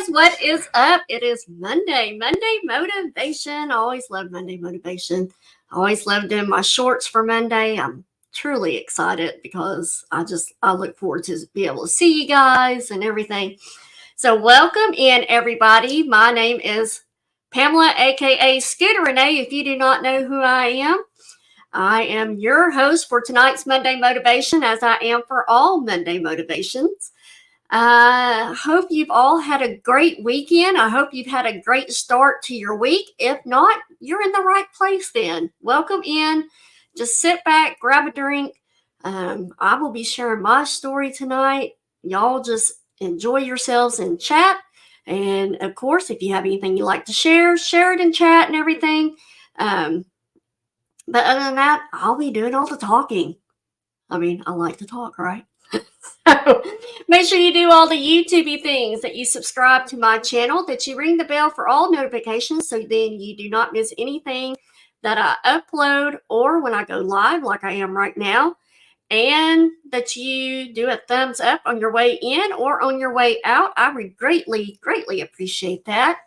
what is up? It is Monday motivation. I always love Monday motivation. I always love doing my shorts for Monday. I'm truly excited because I look forward to be able to see you guys and everything. So welcome in everybody. My name is Pamela, aka Scooter Renee. If you do not know who I am your host for tonight's Monday motivation, as I am for all Monday motivations. I hope you've all had a great weekend. I hope you've had a great start to your week. If not, you're in the right place then. Welcome in. Just sit back, grab a drink. I will be sharing my story tonight. Y'all just enjoy yourselves and chat. And of course, if you have anything you like to share it in chat and everything. But other than that, I'll be doing all the talking. I mean, I like to talk, right? So make sure you do all the YouTubey things, that you subscribe to my channel, that you ring the bell for all notifications so then you do not miss anything that I upload or when I go live like I am right now, and that you do a thumbs up on your way in or on your way out. I would greatly appreciate that.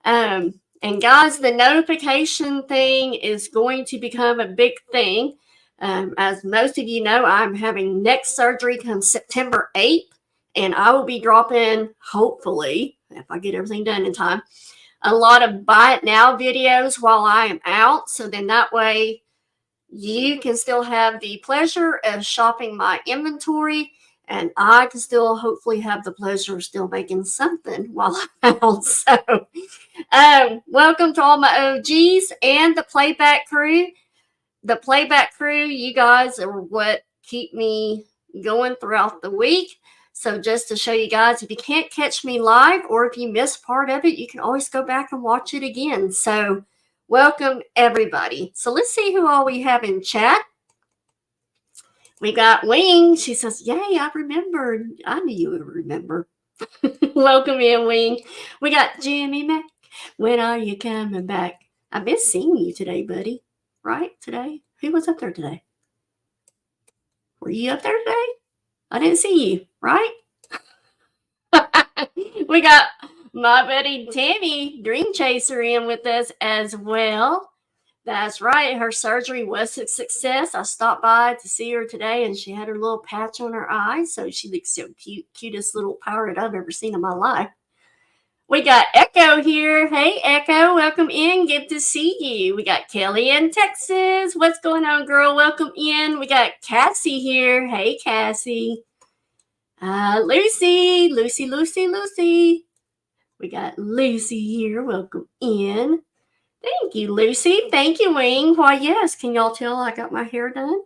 And guys, the notification thing is going to become a big thing. As most of you know, I'm having neck surgery come September 8th, and I will be dropping, hopefully, if I get everything done in time, a lot of buy it now videos while I am out. So then that way you can still have the pleasure of shopping my inventory, and I can still hopefully have the pleasure of still making something while I'm out. So welcome to all my OGs and the playback crew. The playback crew, you guys are what keep me going throughout the week. So just to show you guys, if you can't catch me live or if you miss part of it, you can always go back and watch it again. So welcome everybody. So let's see who all we have in chat. We got Wing. She says, yay, I remembered. I knew you would remember. Welcome in, Wing. We got Jimmy Mac. When are you coming back? I miss seeing you today, buddy. Right? Today? Who was up there today? Were you up there today? I didn't see you, right? We got my buddy Tammy, Dream Chaser, in with us as well. That's right. Her surgery was a success. I stopped by to see her today, and she had her little patch on her eye, so she looks so cute. Cutest little pirate I've ever seen in my life. We got Echo here. Hey, Echo, welcome in. Good to see you. We got Kelly in Texas. What's going on, girl? Welcome in. We got Cassie here. Hey, Cassie. Lucy. We got Lucy here. Welcome in. Thank you, Lucy. Thank you, Wing. Why, yes. Can y'all tell I got my hair done?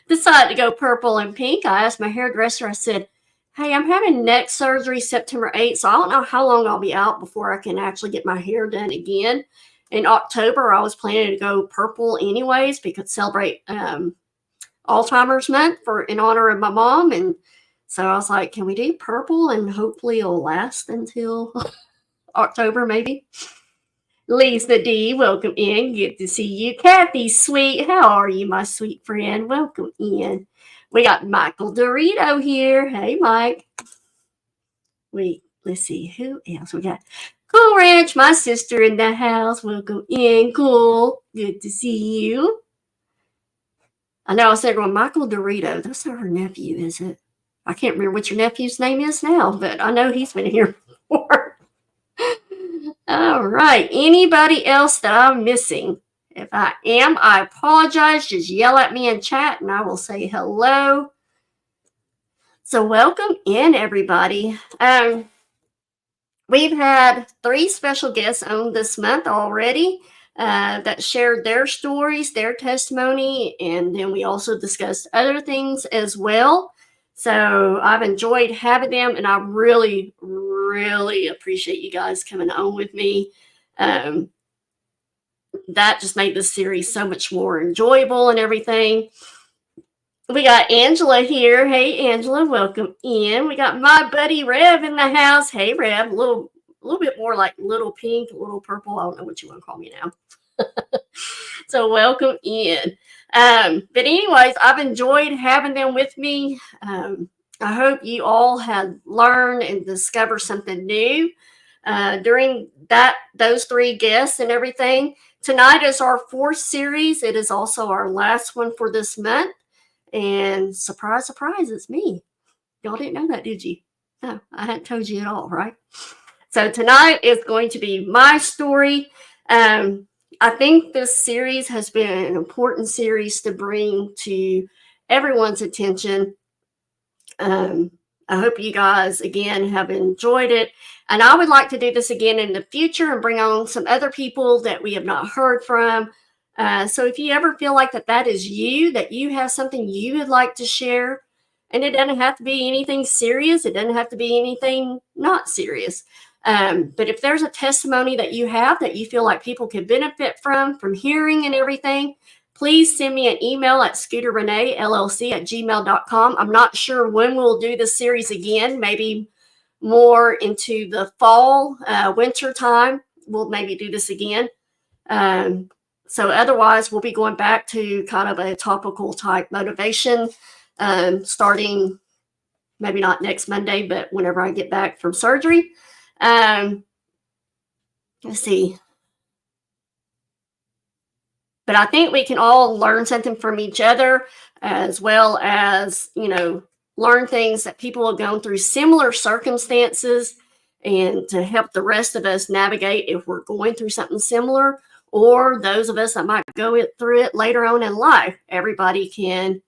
Decided to go purple and pink. I asked my hairdresser, I said, hey, I'm having neck surgery September 8th, so I don't know how long I'll be out before I can actually get my hair done again. In October, I was planning to go purple anyways because celebrate Alzheimer's month in honor of my mom. And so I was like, can we do purple? And hopefully it'll last until October, maybe. Lisa D, welcome in. Good to see you. Kathy, sweet. How are you, my sweet friend? Welcome in. We got Michael Dorito here. Hey, Mike. Let's see who else we got. Cool Ranch, my sister in the house. Welcome in. Cool. Good to see you. I know I said, well, Michael Dorito. That's not her nephew, is it? I can't remember what your nephew's name is now, but I know he's been here before. All right. Anybody else that I'm missing? If I am, I apologize. Just yell at me in chat and I will say hello. So welcome in, everybody. We've had 3 special guests on this month already that shared their stories, their testimony, and then we also discussed other things as well. So I've enjoyed having them, and I really appreciate you guys coming on with me. That just made this series so much more enjoyable and everything. We got Angela here. Hey, Angela, welcome in. We got my buddy Rev in the house. Hey, Rev, a little bit more like little pink, a little purple. I don't know what you want to call me now. So welcome in. But anyways, I've enjoyed having them with me. I hope you all have learned and discovered something new during those three guests and everything. Tonight is our fourth series. It is also our last one for this month. And surprise, surprise, it's me. Y'all didn't know that, did you? No, I hadn't told you at all, right? So tonight is going to be my story. I think this series has been an important series to bring to everyone's attention. I hope you guys, again, have enjoyed it. And I would like to do this again in the future and bring on some other people that we have not heard from. So if you ever feel like that is you, that you have something you would like to share, and it doesn't have to be anything serious, it doesn't have to be anything not serious. But if there's a testimony that you have that you feel like people could benefit from hearing and everything, please send me an email at scooterreneellc@gmail.com. I'm not sure when we'll do this series again, maybe more into the fall, winter time. We'll maybe do this again. So otherwise, we'll be going back to kind of a topical type motivation, starting maybe not next Monday, but whenever I get back from surgery. Let's see. But I think we can all learn something from each other, as well as, learn things that people have gone through similar circumstances, and to help the rest of us navigate if we're going through something similar, or those of us that might go through it later on in life. Everybody can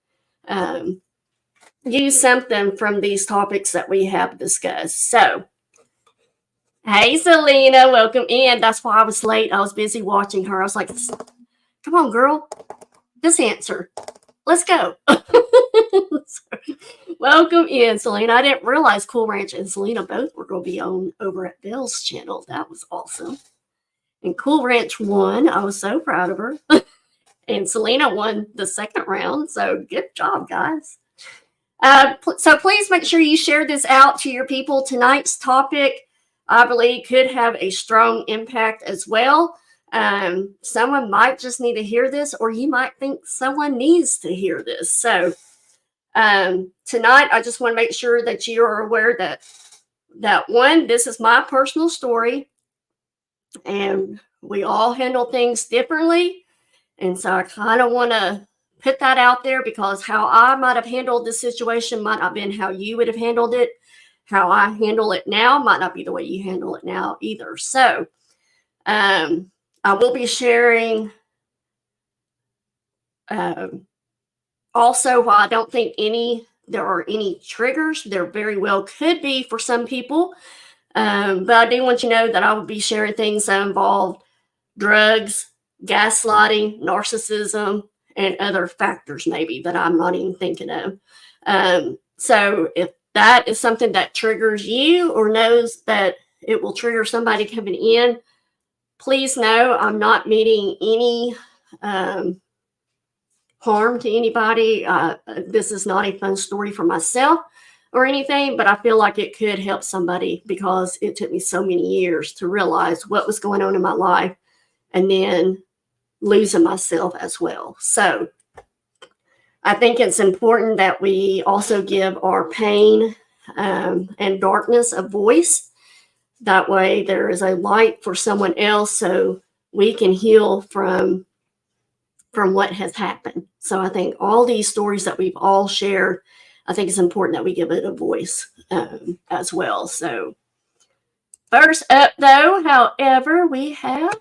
use something from these topics that we have discussed. So, hey, Selena, welcome in. That's why I was late. I was busy watching her. I was like, come on, girl. Just answer. Let's go. Welcome in, Selena. I didn't realize Cool Ranch and Selena both were going to be on over at Bill's channel. That was awesome. And Cool Ranch won. I was so proud of her. And Selena won the second round. So good job, guys. So please make sure you share this out to your people. Tonight's topic, I believe, could have a strong impact as well. Someone might just need to hear this, or you might think someone needs to hear this. So tonight, I just want to make sure that you are aware that one, this is my personal story, and we all handle things differently. And so I kind of want to put that out there, because how I might have handled this situation might not have been how you would have handled it. How I handle it now might not be the way you handle it now either. So I will be sharing also, while I don't think there are any triggers, there very well could be for some people. But I do want you to know that I will be sharing things that involve drugs, gaslighting, narcissism, and other factors maybe that I'm not even thinking of. So if that is something that triggers you, or knows that it will trigger somebody coming in, please know I'm not meaning any harm to anybody. This is not a fun story for myself or anything, but I feel like it could help somebody, because it took me so many years to realize what was going on in my life, and then losing myself as well. So I think it's important that we also give our pain and darkness a voice. That way there is a light for someone else, so we can heal from what has happened. So I think all these stories that we've all shared, I think it's important that we give it a voice as well. So first up, though, however, we have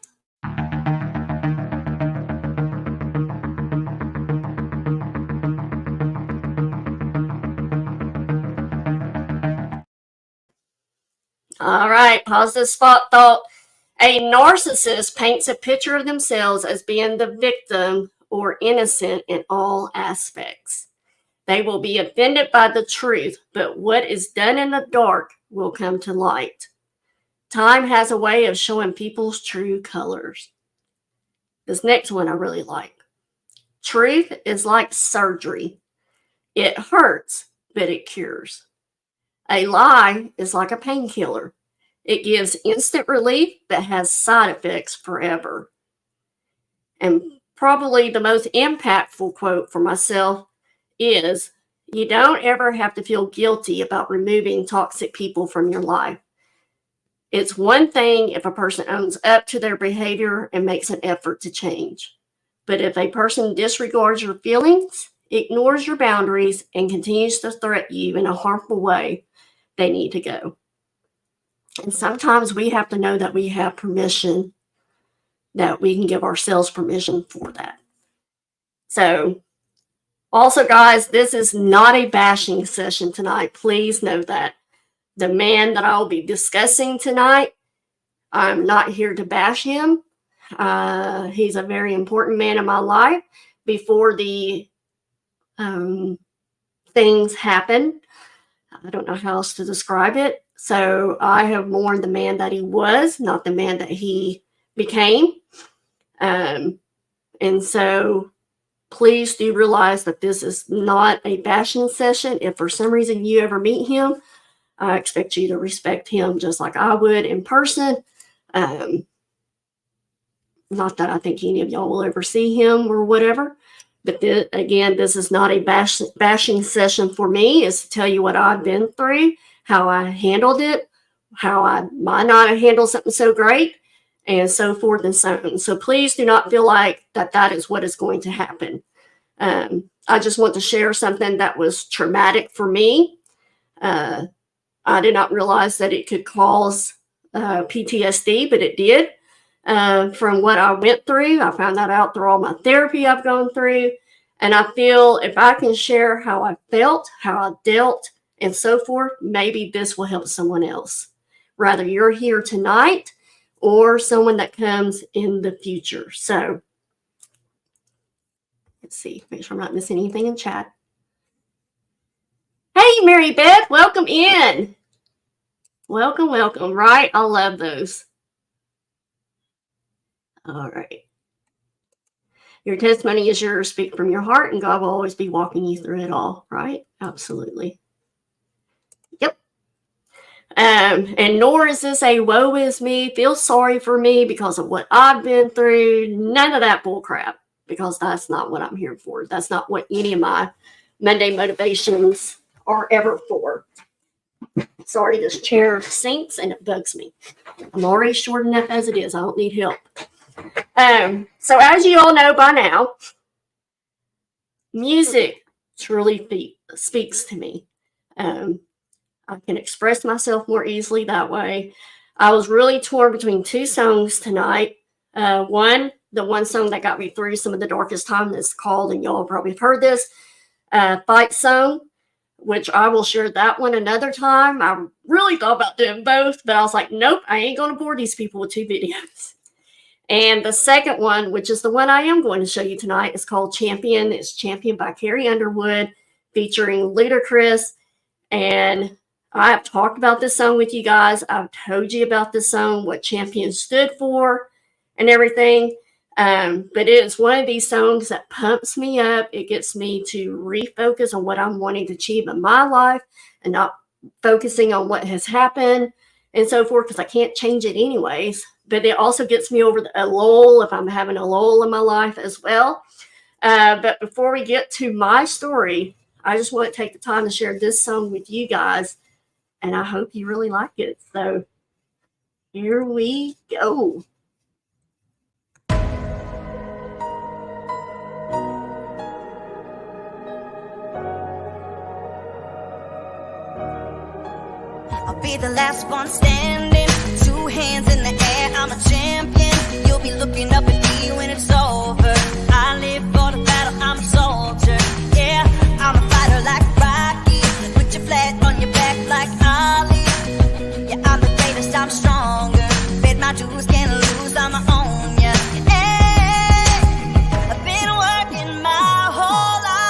all right, positive spot thought. A narcissist paints a picture of themselves as being the victim or innocent in all aspects. They will be offended by the truth, but what is done in the dark will come to light. Time has a way of showing people's true colors. This next one I really like. Truth is like surgery. It hurts, but it cures. A lie is like a painkiller. It gives instant relief, but has side effects forever. And probably the most impactful quote for myself is, You don't ever have to feel guilty about removing toxic people from your life. It's one thing if a person owns up to their behavior and makes an effort to change. But if a person disregards your feelings, ignores your boundaries, and continues to threaten you in a harmful way, they need to go. And sometimes we have to know that we have permission, that we can give ourselves permission for that. So, also, guys, this is not a bashing session tonight. Please know that. The man that I will be discussing tonight, I'm not here to bash him. He's a very important man in my life. Before the things happened, I don't know how else to describe it. So I have mourned the man that he was, not the man that he became. And so please do realize that this is not a bashing session. If for some reason you ever meet him, I expect you to respect him just like I would in person. Not that I think any of y'all will ever see him or whatever. But again, this is not a bashing session for me. It's to tell you what I've been through, how I handled it, how I might not have handled something so great, and so forth and so on. So please do not feel like that is what is going to happen. I just want to share something that was traumatic for me. I did not realize that it could cause PTSD, but it did. From what I went through, I found that out through all my therapy I've gone through. And I feel if I can share how I felt, how I dealt, and so forth, maybe this will help someone else. Rather you're here tonight or someone that comes in the future. So let's see, make sure I'm not missing anything in chat. Hey, Mary Beth, welcome in. Welcome, welcome. Right? I love those. All right. Your testimony is yours. Speak from your heart, and God will always be walking you through it all. Right? Absolutely. Yep. And nor is this a woe is me, feel sorry for me because of what I've been through. None of that bull crap, because that's not what I'm here for. That's not what any of my Monday motivations are ever for. Sorry, this chair sinks and it bugs me. I'm already short enough as it is. I don't need help. So as you all know by now, music truly speaks to me. I can express myself more easily that way. I was really torn between two songs tonight. The one song that got me through some of the darkest time is called, and y'all probably have heard this, Fight Song, which I will share that one another time. I really thought about doing both, but I was like, nope, I ain't going to bore these people with 2 videos. And the second one, which is the one I am going to show you tonight, is called Champion. It's Champion by Carrie Underwood, featuring Ludacris. And I have talked about this song with you guys. I've told you about this song, what Champion stood for and everything. But it is one of these songs that pumps me up. It gets me to refocus on what I'm wanting to achieve in my life and not focusing on what has happened and so forth, because I can't change it anyways. But it also gets me over a lull if I'm having a lull in my life as well. But before we get to my story, I just want to take the time to share this song with you guys, and I hope you really like it. So here we go. I'll be the last one standing, 2 hands in the air, I'm a champion. You'll be looking up at me when it's over. I live for the battle, I'm a soldier. Yeah, I'm a fighter like Rocky. Put your flag on your back like Ali. Yeah, I'm the greatest, I'm stronger. Bet my dues, can't lose, I'ma own ya. Hey, I've been working my whole life,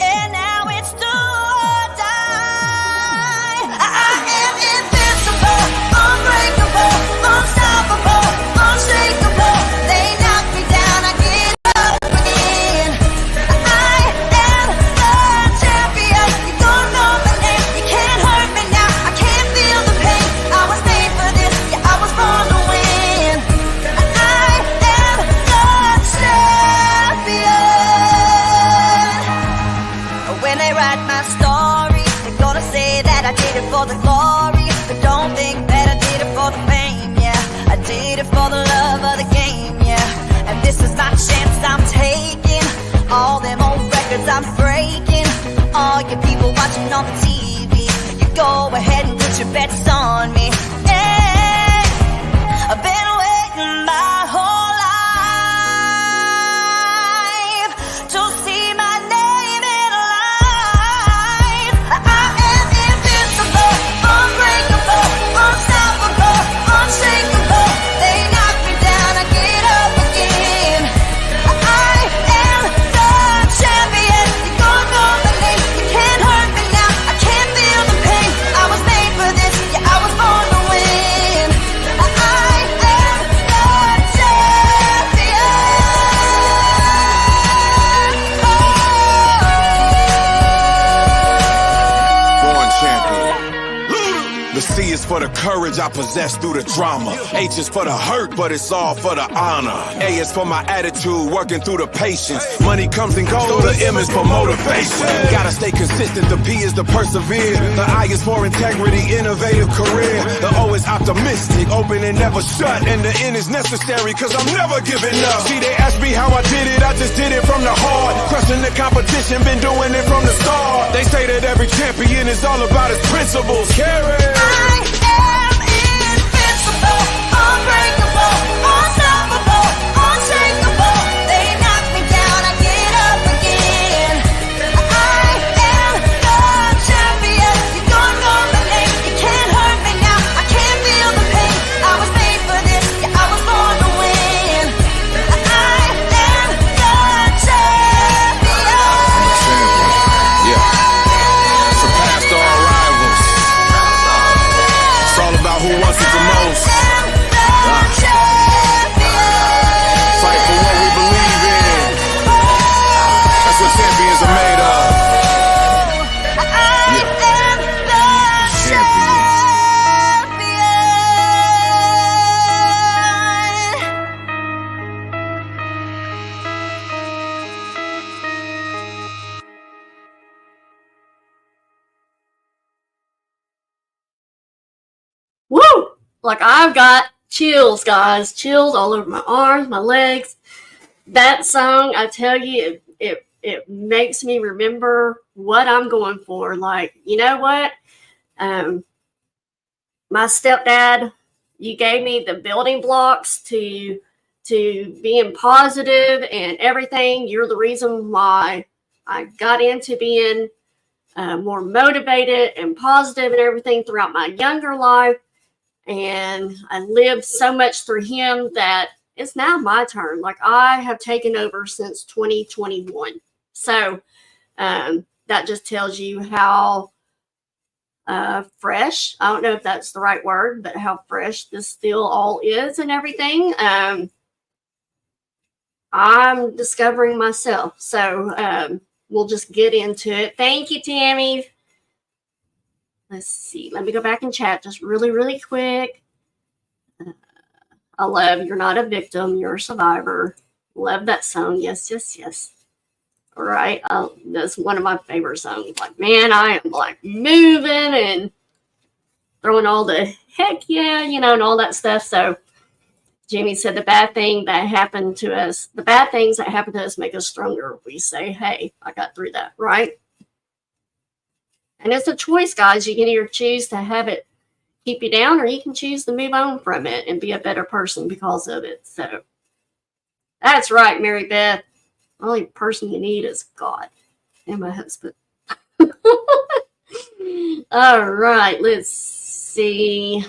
and now it's do or die. I am invincible, unbreakable, unstoppable. this is my chance I'm taking. All them old records I'm breaking. All you people watching on the TV, you go ahead and put your bets on me. Hey, I've been waiting my whole life to see my name in lights. I am invincible, unbreakable, unstoppable, unshakable. They knock me down, I get up again. I am the champion. You don't know my name, you can't hurt me now. I can't feel the pain. I was made for this, yeah, I was born to win. I am the champion. The C is for the courage I possess through the drama. H is for the hurt, but it's all for the honor. A is for my attitude, working through the patience. Money comes and goes, the M is for motivation. Gotta stay consistent, the P is to persevere. The I is for integrity, innovative career. The O is optimistic, open and never shut. And the N is necessary, cause I'm never giving up. See, they ask me how I did it, I just did it from the heart. Crushing the competition, been doing it from the start. They say that every champion is all about his principles. Carry. I am invincible, unbreakable, unstoppable, unshakable. They knock me down, I get up again. I am the champion. You don't know my name, you can't hurt me now. I can't feel the pain. I was made for this, yeah, I was born to win. I am the champion. Yeah. Surpassed all rivals. It's all about who wants it the most. Fight for what we believe in. That's what champions are made of. Woo! Like, I've got chills, guys. Chills all over my arms, my legs. That song, I tell you, it makes me remember what I'm going for. Like, you know what? My stepdad, you gave me the building blocks to being positive and everything. You're the reason why I got into being more motivated and positive and everything throughout my younger life. And I lived so much through him that it's now my turn. Like, I have taken over since 2021. So that just tells you how fresh, I don't know if that's the right word, but how fresh this still all is and everything. I'm discovering myself. So we'll just get into it. Thank you, Tammy. Let's see. Let me go back and chat just really, really quick. I love You're Not a Victim, You're a Survivor. Love that song. Yes, yes, yes. All right. That's one of my favorite songs. Like, man, I am like moving and throwing all the heck yeah, you know, and all that stuff. So Jamie said the bad things that happen to us make us stronger. We say, hey, I got through that, right? And it's a choice, guys. You can either choose to have it keep you down, or you can choose to move on from it and be a better person because of it. So that's right, Mary Beth. The only person you need is God and my husband. All right, let's see.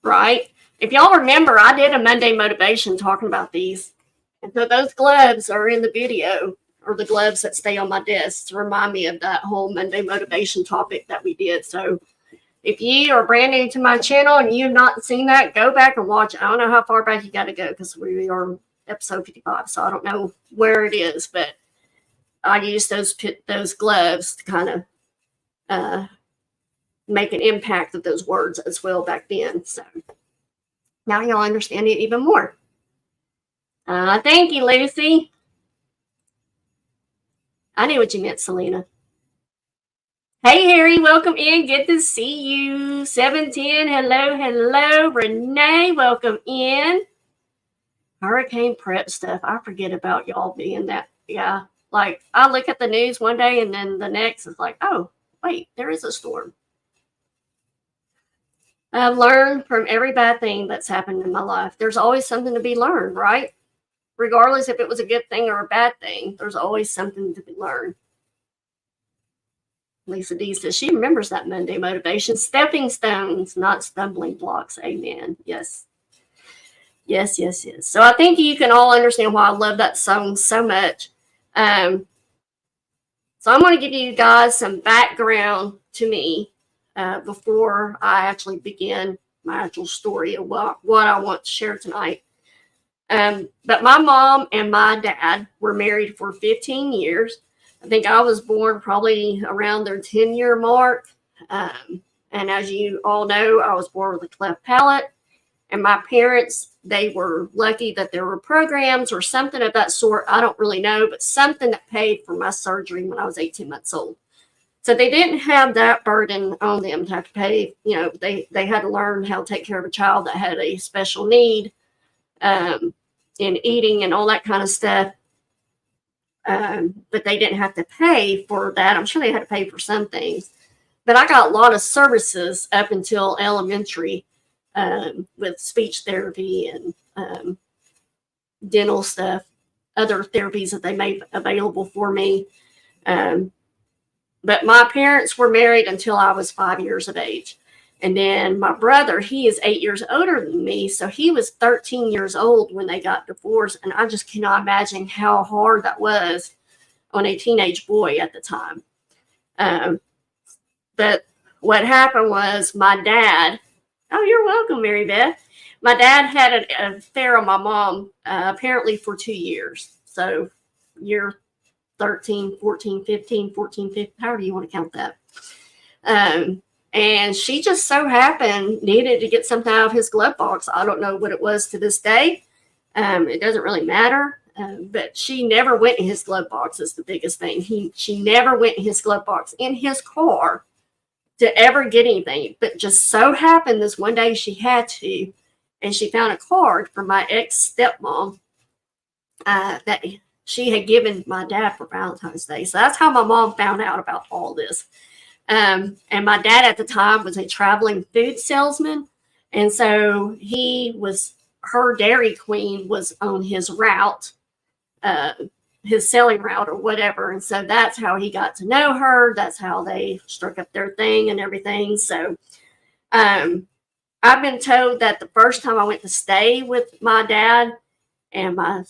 Right. If y'all remember, I did a Monday motivation talking about these. And so those gloves are in the video, or the gloves that stay on my desk to remind me of that whole Monday motivation topic that we did. So if you are brand new to my channel and you've not seen that, go back and watch it. I don't know how far back you got to go because we are episode 55, so I don't know where it is, but I used those gloves to kind of make an impact of those words as well back then. So now y'all understand it even more. Thank you, Lucy. I knew what you meant, Selena. Hey, Harry, welcome in. Good to see you. 710, hello, hello. Renee, welcome in. Hurricane prep stuff. I forget about y'all being that. Yeah. Like, I look at the news one day and then the next is like, oh, wait, there is a storm. I've learned from every bad thing that's happened in my life. There's always something to be learned, right? Regardless if it was a good thing or a bad thing, there's always something to be learned. Lisa D says she remembers that Monday motivation. Stepping stones, not stumbling blocks. Amen. Yes. Yes, yes, yes. So I think you can all understand why I love that song so much. So I'm going to give you guys some background to me before I actually begin my actual story of what I want to share tonight. But my mom and my dad were married for 15 years. I think I was born probably around their 10-year mark. And as you all know, I was born with a cleft palate. And my parents, they were lucky that there were programs or something of that sort. I don't really know, but something that paid for my surgery when I was 18 months old. So they didn't have that burden on them to have to pay. You know, they had to learn how to take care of a child that had a special need in eating and all that kind of stuff. But they didn't have to pay for that. I'm sure they had to pay for some things. But I got a lot of services up until elementary with speech therapy and dental stuff, other therapies that they made available for me. But my parents were married until I was 5 years of age. And then my brother, he is 8 years older than me. So he was 13 years old when they got divorced. And I just cannot imagine how hard that was on a teenage boy at the time. But what happened was my dad, oh, you're welcome, Mary Beth. My dad had an affair on my mom apparently for 2 years. So year 13, 14, 15, 14, 15, however you want to count that. And she just so happened needed to get something out of his glove box. I don't know what it was to this day. It doesn't really matter. But she never went in his glove box is the biggest thing. She never went in his glove box in his car to ever get anything. But just so happened this one day she had to, and she found a card from my ex-stepmom that she had given my dad for Valentine's Day. So that's how my mom found out about all this. And my dad at the time was a traveling food salesman. And so her Dairy Queen was on his route, his selling route or whatever. And so that's how he got to know her. That's how they struck up their thing and everything. So I've been told that the first time I went to stay with my dad and my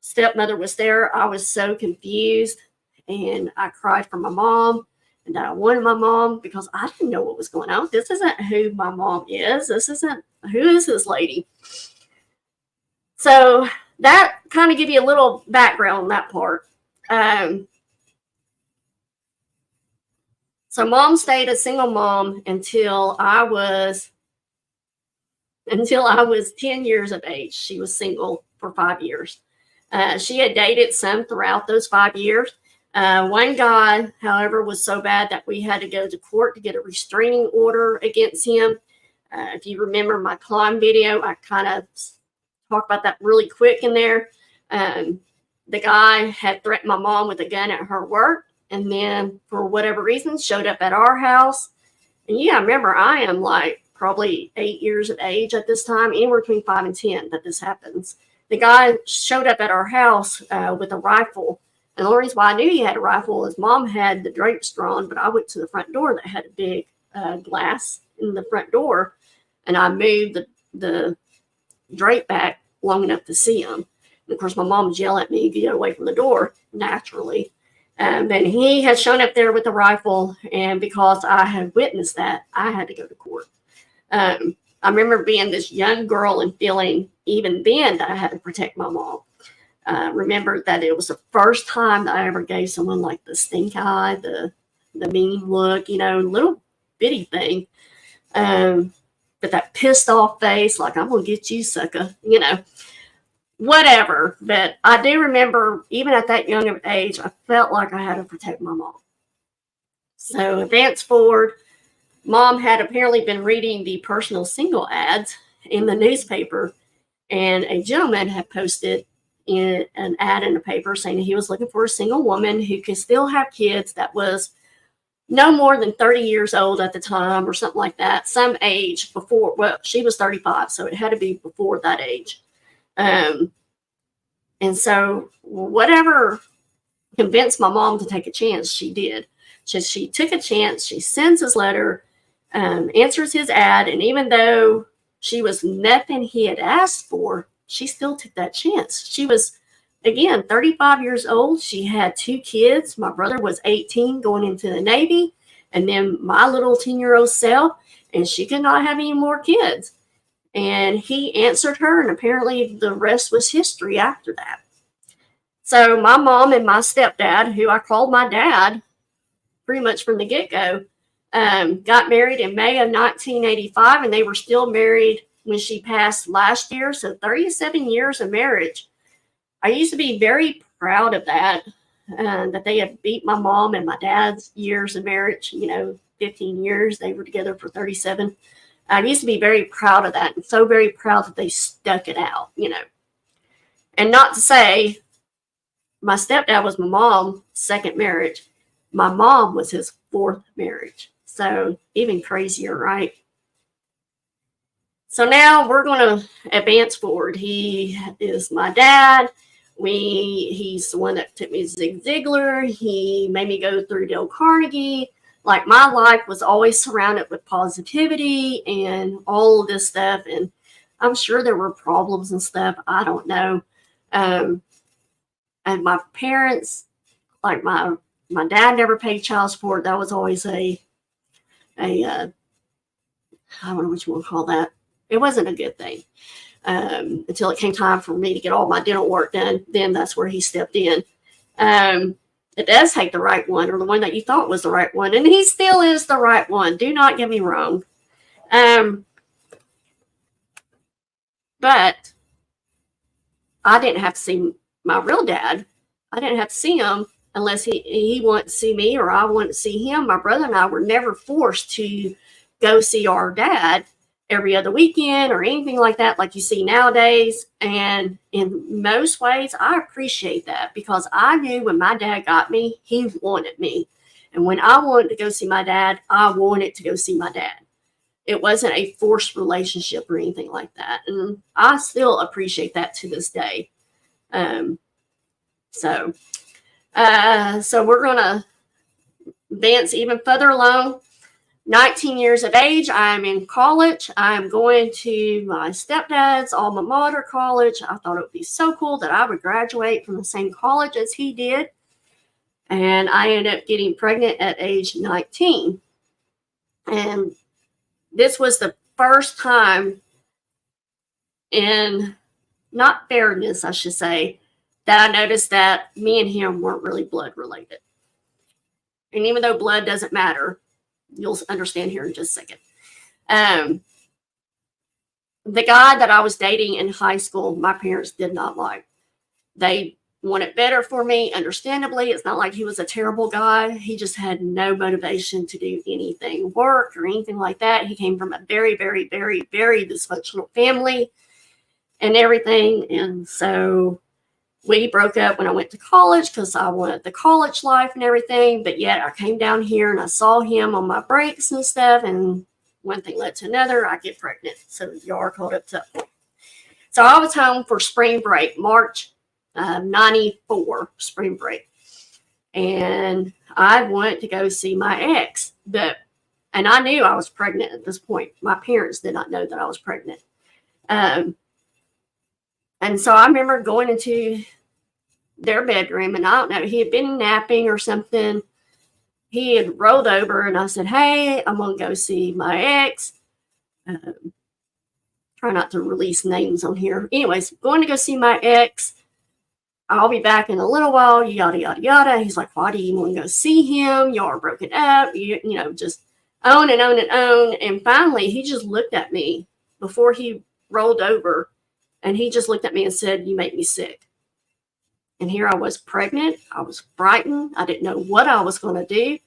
stepmother was there, I was so confused and I cried for my mom. And I wanted my mom because I didn't know what was going on. This isn't who my mom is. Who is this lady? So that kind of give you a little background on that part. So mom stayed a single mom until I was 10 years of age. She was single for 5 years. She had dated some throughout those 5 years. One guy, however, was so bad that we had to go to court to get a restraining order against him. If you remember my climb video, I kind of talk about that really quick in there. The guy had threatened my mom with a gun at her work, and then for whatever reason showed up at our house. And yeah, remember, I am like probably 8 years of age at this time, anywhere between 5 and 10 that this happens. The guy showed up at our house with a rifle. And the only reason why I knew he had a rifle is mom had the drapes drawn, but I went to the front door that had a big glass in the front door, and I moved the drape back long enough to see him. And of course, my mom would yell at me, get away from the door, naturally. And he had shown up there with a rifle, and because I had witnessed that, I had to go to court. I remember being this young girl and feeling even then that I had to protect my mom. Remember that it was the first time that I ever gave someone like the stink eye, the mean look, little bitty thing. But that pissed off face, like, I'm going to get you, sucker, whatever. But I do remember, even at that young of age, I felt like I had to protect my mom. So advance forward, Mom had apparently been reading the personal single ads in the newspaper, and a gentleman had posted in an ad in the paper saying he was looking for a single woman who could still have kids that was no more than 30 years old at the time or something like that, some age before, well, she was 35, so it had to be before that age. And so whatever convinced my mom to take a chance, she did. She took a chance. She sends his letter, answers his ad, and even though she was nothing he had asked for, she still took that chance. She was, again, 35 years old. She had 2 kids. My brother was 18 going into the Navy, and then my little 10-year-old self, and she could not have any more kids. And he answered her, and apparently the rest was history after that. So my mom and my stepdad, who I called my dad pretty much from the get-go, got married in May of 1985, and they were still married when she passed last year. So 37 years of marriage. I used to be very proud of that, that they had beat my mom and my dad's years of marriage, 15 years. They were together for 37. I used to be very proud of that, and so very proud that they stuck it out, And not to say my stepdad was my mom's second marriage. My mom was his 4th marriage. So even crazier, right? So now we're going to advance forward. He is my dad. He's the one that took me to Zig Ziglar. He made me go through Dale Carnegie. Like, my life was always surrounded with positivity and all of this stuff. And I'm sure there were problems and stuff. I don't know. And my parents, like my dad never paid child support. That was always I don't know what you want to call that. It wasn't a good thing until it came time for me to get all my dental work done. Then that's where he stepped in. It does take the right one, or the one that you thought was the right one. And he still is the right one. Do not get me wrong. But I didn't have to see my real dad. I didn't have to see him unless he wanted to see me or I wanted to see him. My brother and I were never forced to go see our dad every other weekend or anything like that, like you see nowadays. And in most ways, I appreciate that, because I knew when my dad got me, he wanted me. And when I wanted to go see my dad, I wanted to go see my dad. It wasn't a forced relationship or anything like that. And I still appreciate that to this day. So we're going to advance even further along. 19 years of age, I'm in college. I'm going to my stepdad's alma mater college. I thought it would be so cool that I would graduate from the same college as he did. And I ended up getting pregnant at age 19. And this was the first time in, not fairness, I should say, that I noticed that me and him weren't really blood related. And even though blood doesn't matter, you'll understand here in just a second. The guy that I was dating in high school, my parents did not like. They wanted better for me, understandably. It's not like he was a terrible guy. He just had no motivation to do anything, work or anything like that. He came from a very, very, very, very dysfunctional family and everything. And so we broke up when I went to college because I wanted the college life and everything. But yet I came down here and I saw him on my breaks and stuff. And one thing led to another. I get pregnant. So y'all are caught up to that point. So I was home for spring break, March 94 spring break. And I went to go see my ex. And I knew I was pregnant at this point. My parents did not know that I was pregnant. And so I remember going into their bedroom, and I don't know, he had been napping or something. He had rolled over, and I said, "Hey, I'm going to go see my ex." Try not to release names on here. Anyways, going to go see my ex. I'll be back in a little while, yada, yada, yada. He's like, "Why do you want to go see him? Y'all are broken up." You know, just on and on and on. And finally, he just looked at me before he rolled over, and he just looked at me and said, "You make me sick." And here I was pregnant. I was frightened. I didn't know what I was going to do.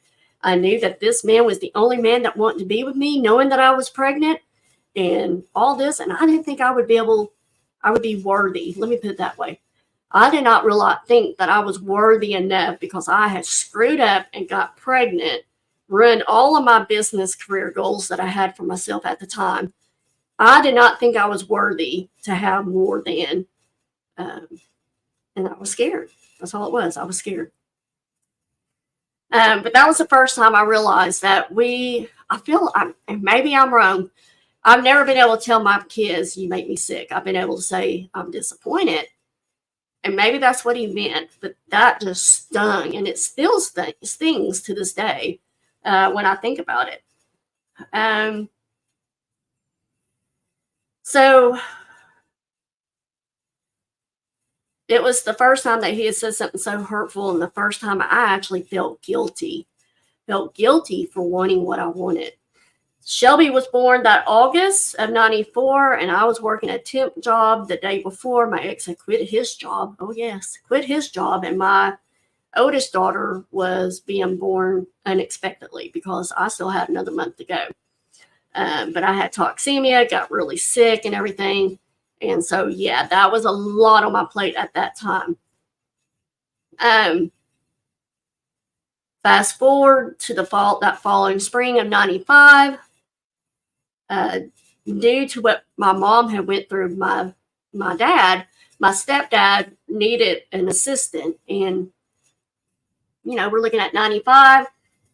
I knew that this man was the only man that wanted to be with me, knowing that I was pregnant and all this. And I didn't think I would be worthy. Let me put it that way. I did not think that I was worthy enough because I had screwed up and got pregnant, ruined all of my business career goals that I had for myself at the time. I did not think I was worthy to have more than, and I was scared. That's all it was. I was scared. But that was the first time I realized that and maybe I'm wrong. I've never been able to tell my kids, you make me sick. I've been able to say, I'm disappointed. And maybe that's what he meant, but that just stung, and it still stings to this day when I think about it. So it was the first time that he had said something so hurtful, and the first time I actually felt guilty for wanting what I wanted. Shelby was born that August of 94, and I was working a temp job the day before. My ex had quit his job. Oh, yes, quit his job. And my oldest daughter was being born unexpectedly because I still had another month to go. But I had toxemia, got really sick and everything. And so, yeah, that was a lot on my plate at that time. Fast forward to that following spring of 95. Due to what my mom had went through, my stepdad needed an assistant. And, we're looking at 95.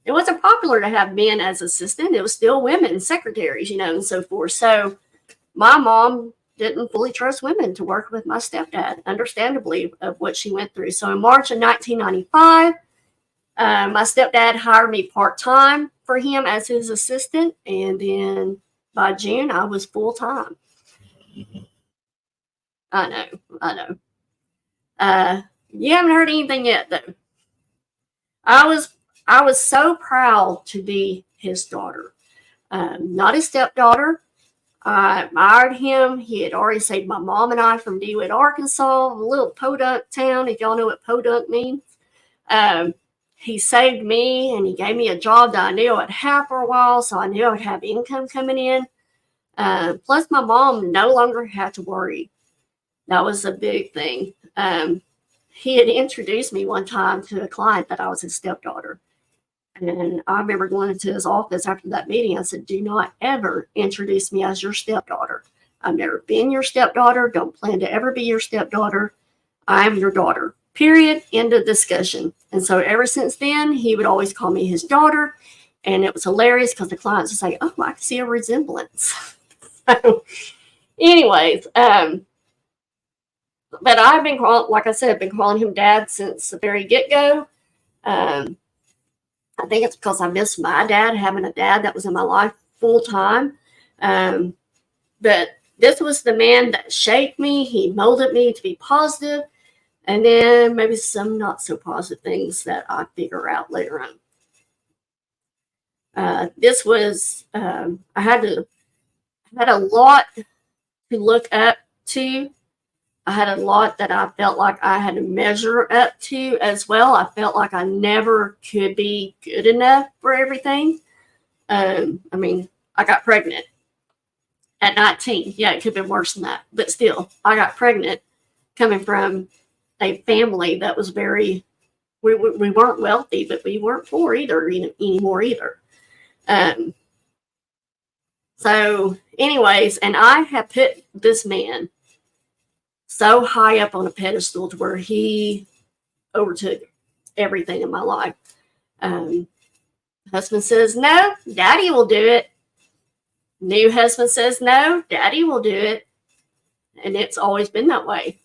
It wasn't popular to have men as assistant. It was still women, secretaries, and so forth. So my mom didn't fully trust women to work with my stepdad, understandably, of what she went through. So in March of 1995, my stepdad hired me part-time for him as his assistant. And then by June, I was full-time. I know. You haven't heard anything yet, though. I was so proud to be his daughter. Not his stepdaughter. I admired him. He had already saved my mom and I from DeWitt, Arkansas, a little podunk town, if y'all know what podunk means. He saved me, and he gave me a job that I knew I'd have for a while, so I knew I'd have income coming in. Plus, my mom no longer had to worry. That was a big thing. He had introduced me one time to a client that I was his stepdaughter. And I remember going into his office after that meeting. I said, do not ever introduce me as your stepdaughter. I've never been your stepdaughter. Don't plan to ever be your stepdaughter. I am your daughter. Period. End of discussion. And so ever since then, he would always call me his daughter. And it was hilarious because the clients would say, oh, I can see a resemblance. So anyways, but I've been like I said, I've been calling him dad since the very get-go. I think it's because I miss my dad, having a dad that was in my life full time. But this was the man that shaped me. He molded me to be positive. And then maybe some not so positive things that I figure out later on. This was, I had a lot to look up to. I had a lot that I felt like I had to measure up to as well. I felt like I never could be good enough for everything. I got pregnant at 19. Yeah, it could have been worse than that. But still, I got pregnant coming from a family that was we weren't wealthy, but we weren't poor either anymore either. So anyways, and I have put this man so high up on a pedestal to where he overtook everything in my life. Husband says, no, daddy will do it. New husband says, no, daddy will do it. And it's always been that way.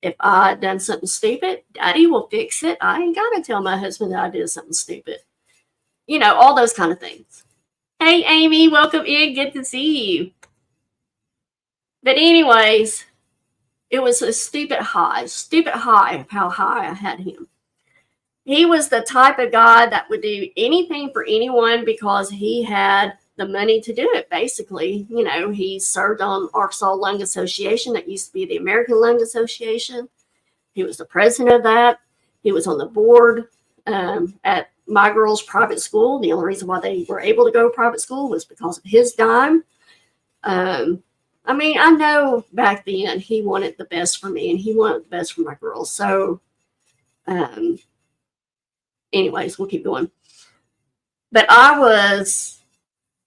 If I done something stupid, daddy will fix it. I ain't got to tell my husband that I did something stupid. All those kind of things. Hey, Amy, welcome in. Good to see you. But anyways, it was a stupid high of how high I had him. He was the type of guy that would do anything for anyone because he had the money to do it, basically. He served on Arkansas Lung Association. That used to be the American Lung Association. He was the president of that. He was on the board at my girls' private school. The only reason why they were able to go to private school was because of his dime. I mean, I know back then he wanted the best for me and he wanted the best for my girls. So, anyways, we'll keep going. But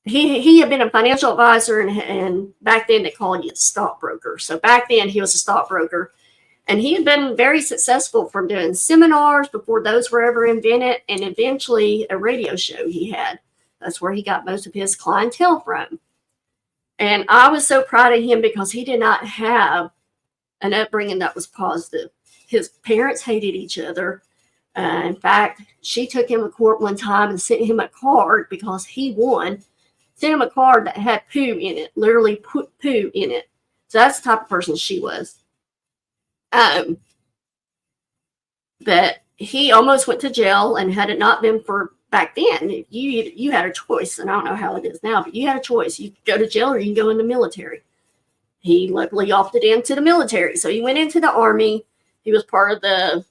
he had been a financial advisor, and back then they called you a stockbroker. So back then he was a stockbroker, and he had been very successful from doing seminars before those were ever invented, and eventually a radio show he had. That's where he got most of his clientele from. And I was so proud of him because he did not have an upbringing that was positive. His parents hated each other. In fact, she took him to court one time and sent him a card because he won. Sent him a card that had poo in it, literally put poo in it. So that's the type of person she was. But he almost went to jail, and had it not been for back then, you had a choice, and I don't know how it is now, but you had a choice. You could go to jail or you can go in the military. He luckily opted into the military. So he went into the Army. He was part of the,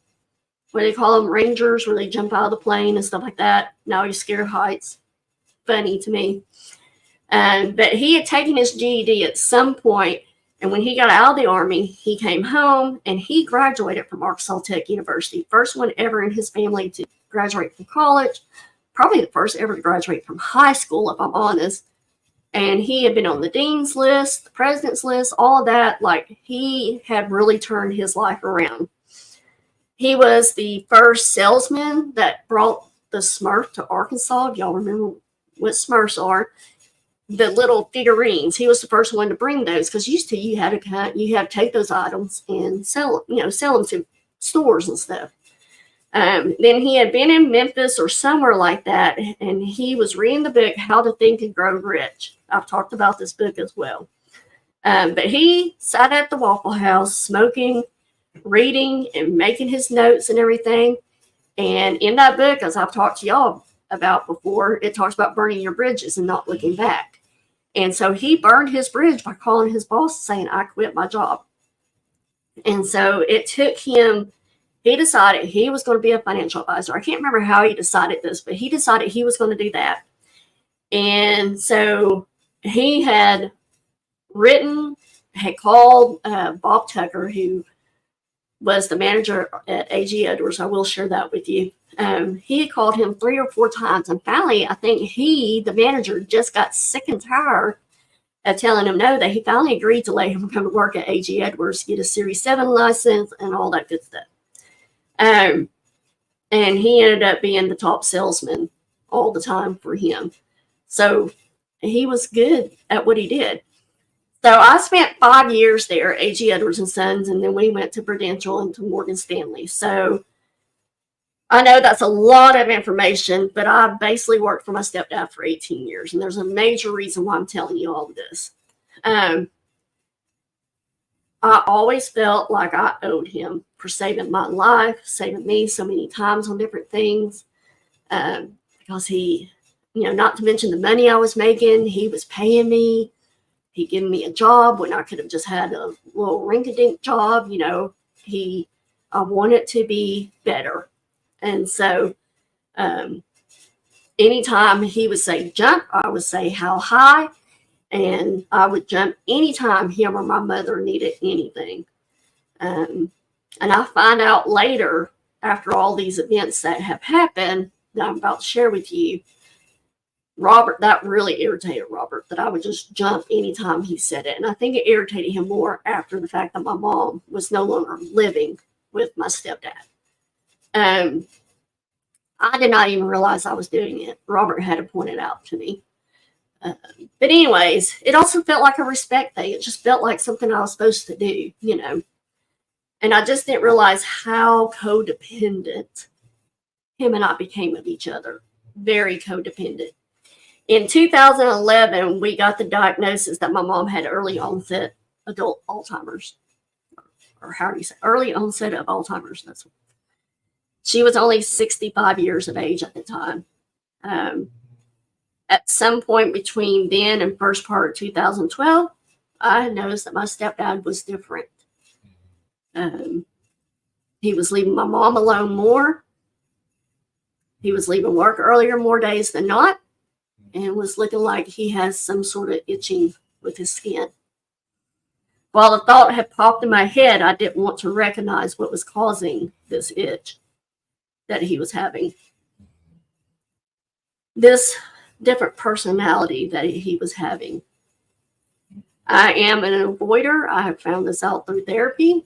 what do they call them, Rangers, where they jump out of the plane and stuff like that. Now he's scared of heights. Funny to me. But he had taken his GED at some point, and when he got out of the Army, he came home and he graduated from Arkansas Tech University. First one ever in his family to graduate from college. Probably the first ever to graduate from high school, if I'm honest. And he had been on the dean's list, the president's list, all of that. Like, he had really turned his life around. He was the first salesman that brought the Smurf to Arkansas. If y'all remember what Smurfs are, the little figurines. He was the first one to bring those, because used to you had to take those items and sell them to stores and stuff. Then he had been in Memphis or somewhere like that, and he was reading the book How to Think and Grow Rich. I've talked about this book as well. But he sat at the Waffle House smoking, reading, and making his notes and everything. And in that book, as I've talked to y'all about before, it talks about burning your bridges and not looking back. And so he burned his bridge by calling his boss saying, I quit my job. And so it took him, he decided he was going to be a financial advisor. I can't remember how he decided this, but he decided he was going to do that. And so he had called Bob Tucker, who was the manager at A.G. Edwards. I will share that with you. He had called him 3 or 4 times, and finally, I think the manager, just got sick and tired of telling him no, that he finally agreed to let him come to work at A.G. Edwards, get a Series 7 license, and all that good stuff. And he ended up being the top salesman all the time for him. So he was good at what he did. So I spent 5 years there, A.G. Edwards and Sons, and then we went to Prudential and to Morgan Stanley. So I know that's a lot of information, but I basically worked for my stepdad for 18 years, and there's a major reason why I'm telling you all of this. I always felt like I owed him for saving my life, saving me so many times on different things, because he, not to mention the money I was making, he was paying me. He gave me a job when I could have just had a little rink-a-dink job. I wanted to be better. And so anytime he would say jump, I would say how high, and I would jump anytime him or my mother needed anything. And I find out later, after all these events that have happened that I'm about to share with you, Robert, that really irritated Robert, that I would just jump anytime he said it. And I think it irritated him more after the fact that my mom was no longer living with my stepdad. I did not even realize I was doing it. Robert had to point it out to me. But anyways, it also felt like a respect thing. It just felt like something I was supposed to do, And I just didn't realize how codependent him and I became of each other. Very codependent. In 2011, we got the diagnosis that my mom had early onset adult Alzheimer's. Or how do you say? Early onset of Alzheimer's. She was only 65 years of age at the time. At some point between then and first part of 2012, I noticed that my stepdad was different. He was leaving my mom alone more. He was leaving work earlier more days than not and was looking like he has some sort of itching with his skin. While the thought had popped in my head, I didn't want to recognize what was causing this itch that he was having. This different personality that he was having. I am an avoider. I have found this out through therapy,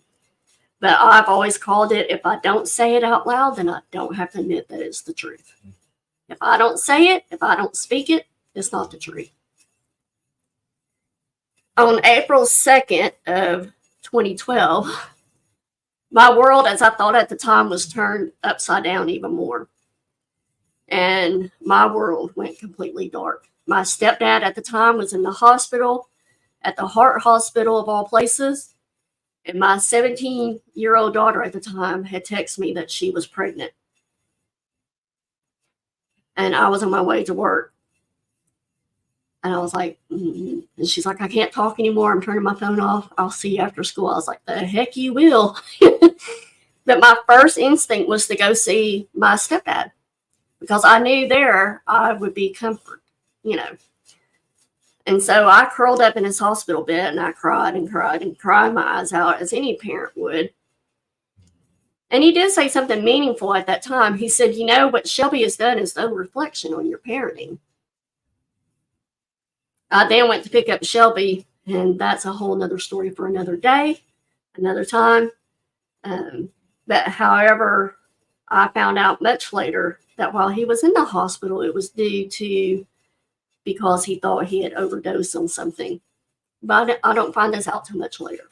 but I've always called it, if I don't say it out loud, then I don't have to admit that it's the truth. If I don't say it, if I don't speak it, it's not the truth. On April 2nd of 2012, my world, as I thought at the time, was turned upside down even more. And my world went completely dark. My stepdad at the time was in the hospital, at the heart hospital of all places. And my 17-year-old daughter at the time had texted me that she was pregnant. And I was on my way to work. And I was like, and she's like, I can't talk anymore. I'm turning my phone off. I'll see you after school. I was like, the heck you will. But my first instinct was to go see my stepdad, because I knew there I would be comfort, you know. And so I curled up in his hospital bed and I cried and cried and cried my eyes out, as any parent would. And he did say something meaningful at that time. He said, you know, what Shelby has done is no reflection on your parenting. I then went to pick up Shelby, and that's a whole nother story for another day, another time. But however, I found out much later that while he was in the hospital, it was due to because he thought he had overdosed on something. But I don't find this out too much later.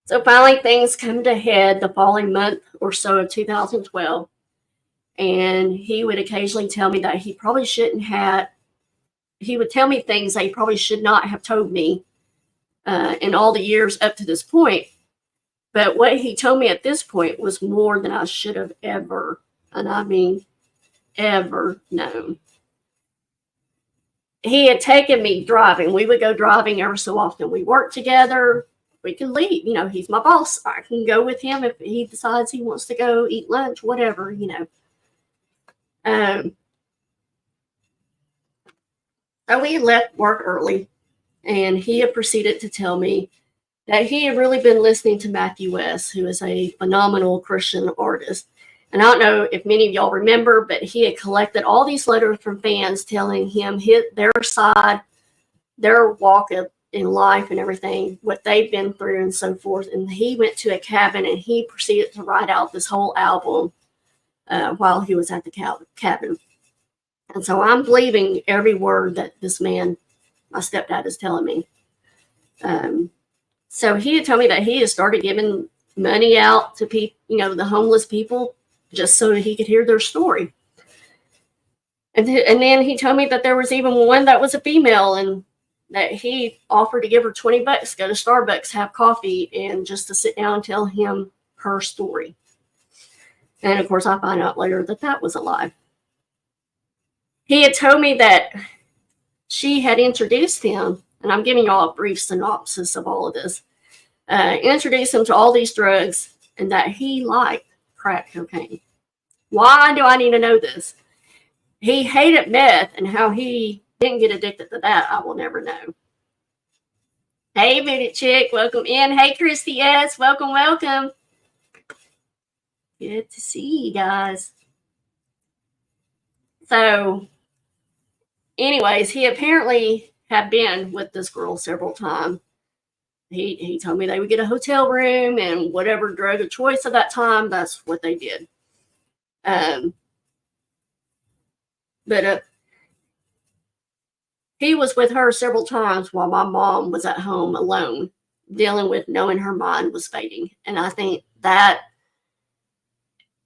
So finally, things come to head the following month or so of 2012. And he would occasionally tell me that he probably shouldn't have, he would tell me things that he probably should not have told me in all the years up to this point. But what he told me at this point was more than I should have ever, and I mean ever, known. He had taken me driving. We would go driving ever so often. We worked together. We could leave. You know, he's my boss. I can go with him if he decides he wants to go eat lunch, whatever, you know. So we left work early, and he had proceeded to tell me that he had really been listening to Matthew West, who is a phenomenal Christian artist. And I don't know if many of y'all remember, but he had collected all these letters from fans telling him their side, their walk in life and everything, what they've been through and so forth. And he went to a cabin and he proceeded to write out this whole album while he was at the cabin. And so I'm believing every word that this man, my stepdad, is telling me. So he had told me that he had started giving money out to people, you know, the homeless people, just so that he could hear their story. And then he told me that there was even one that was a female, and that he offered to give her $20, go to Starbucks, have coffee, and just to sit down and tell him her story. And of course, I find out later that that was a lie. He had told me that she had introduced him, and I'm giving y'all a brief synopsis of all of this, introduced him to all these drugs, and that he liked crack cocaine. Why do I need to know this? He hated meth, and how he didn't get addicted to that, I will never know. Hey, Booty Chick, welcome in. Hey, Christy S, welcome, welcome. Good to see you guys. So, anyways, he apparently had been with this girl several times. He told me they would get a hotel room, and whatever drug of choice at that time, that's what they did. But he was with her several times while my mom was at home alone, dealing with knowing her mind was fading. And I think that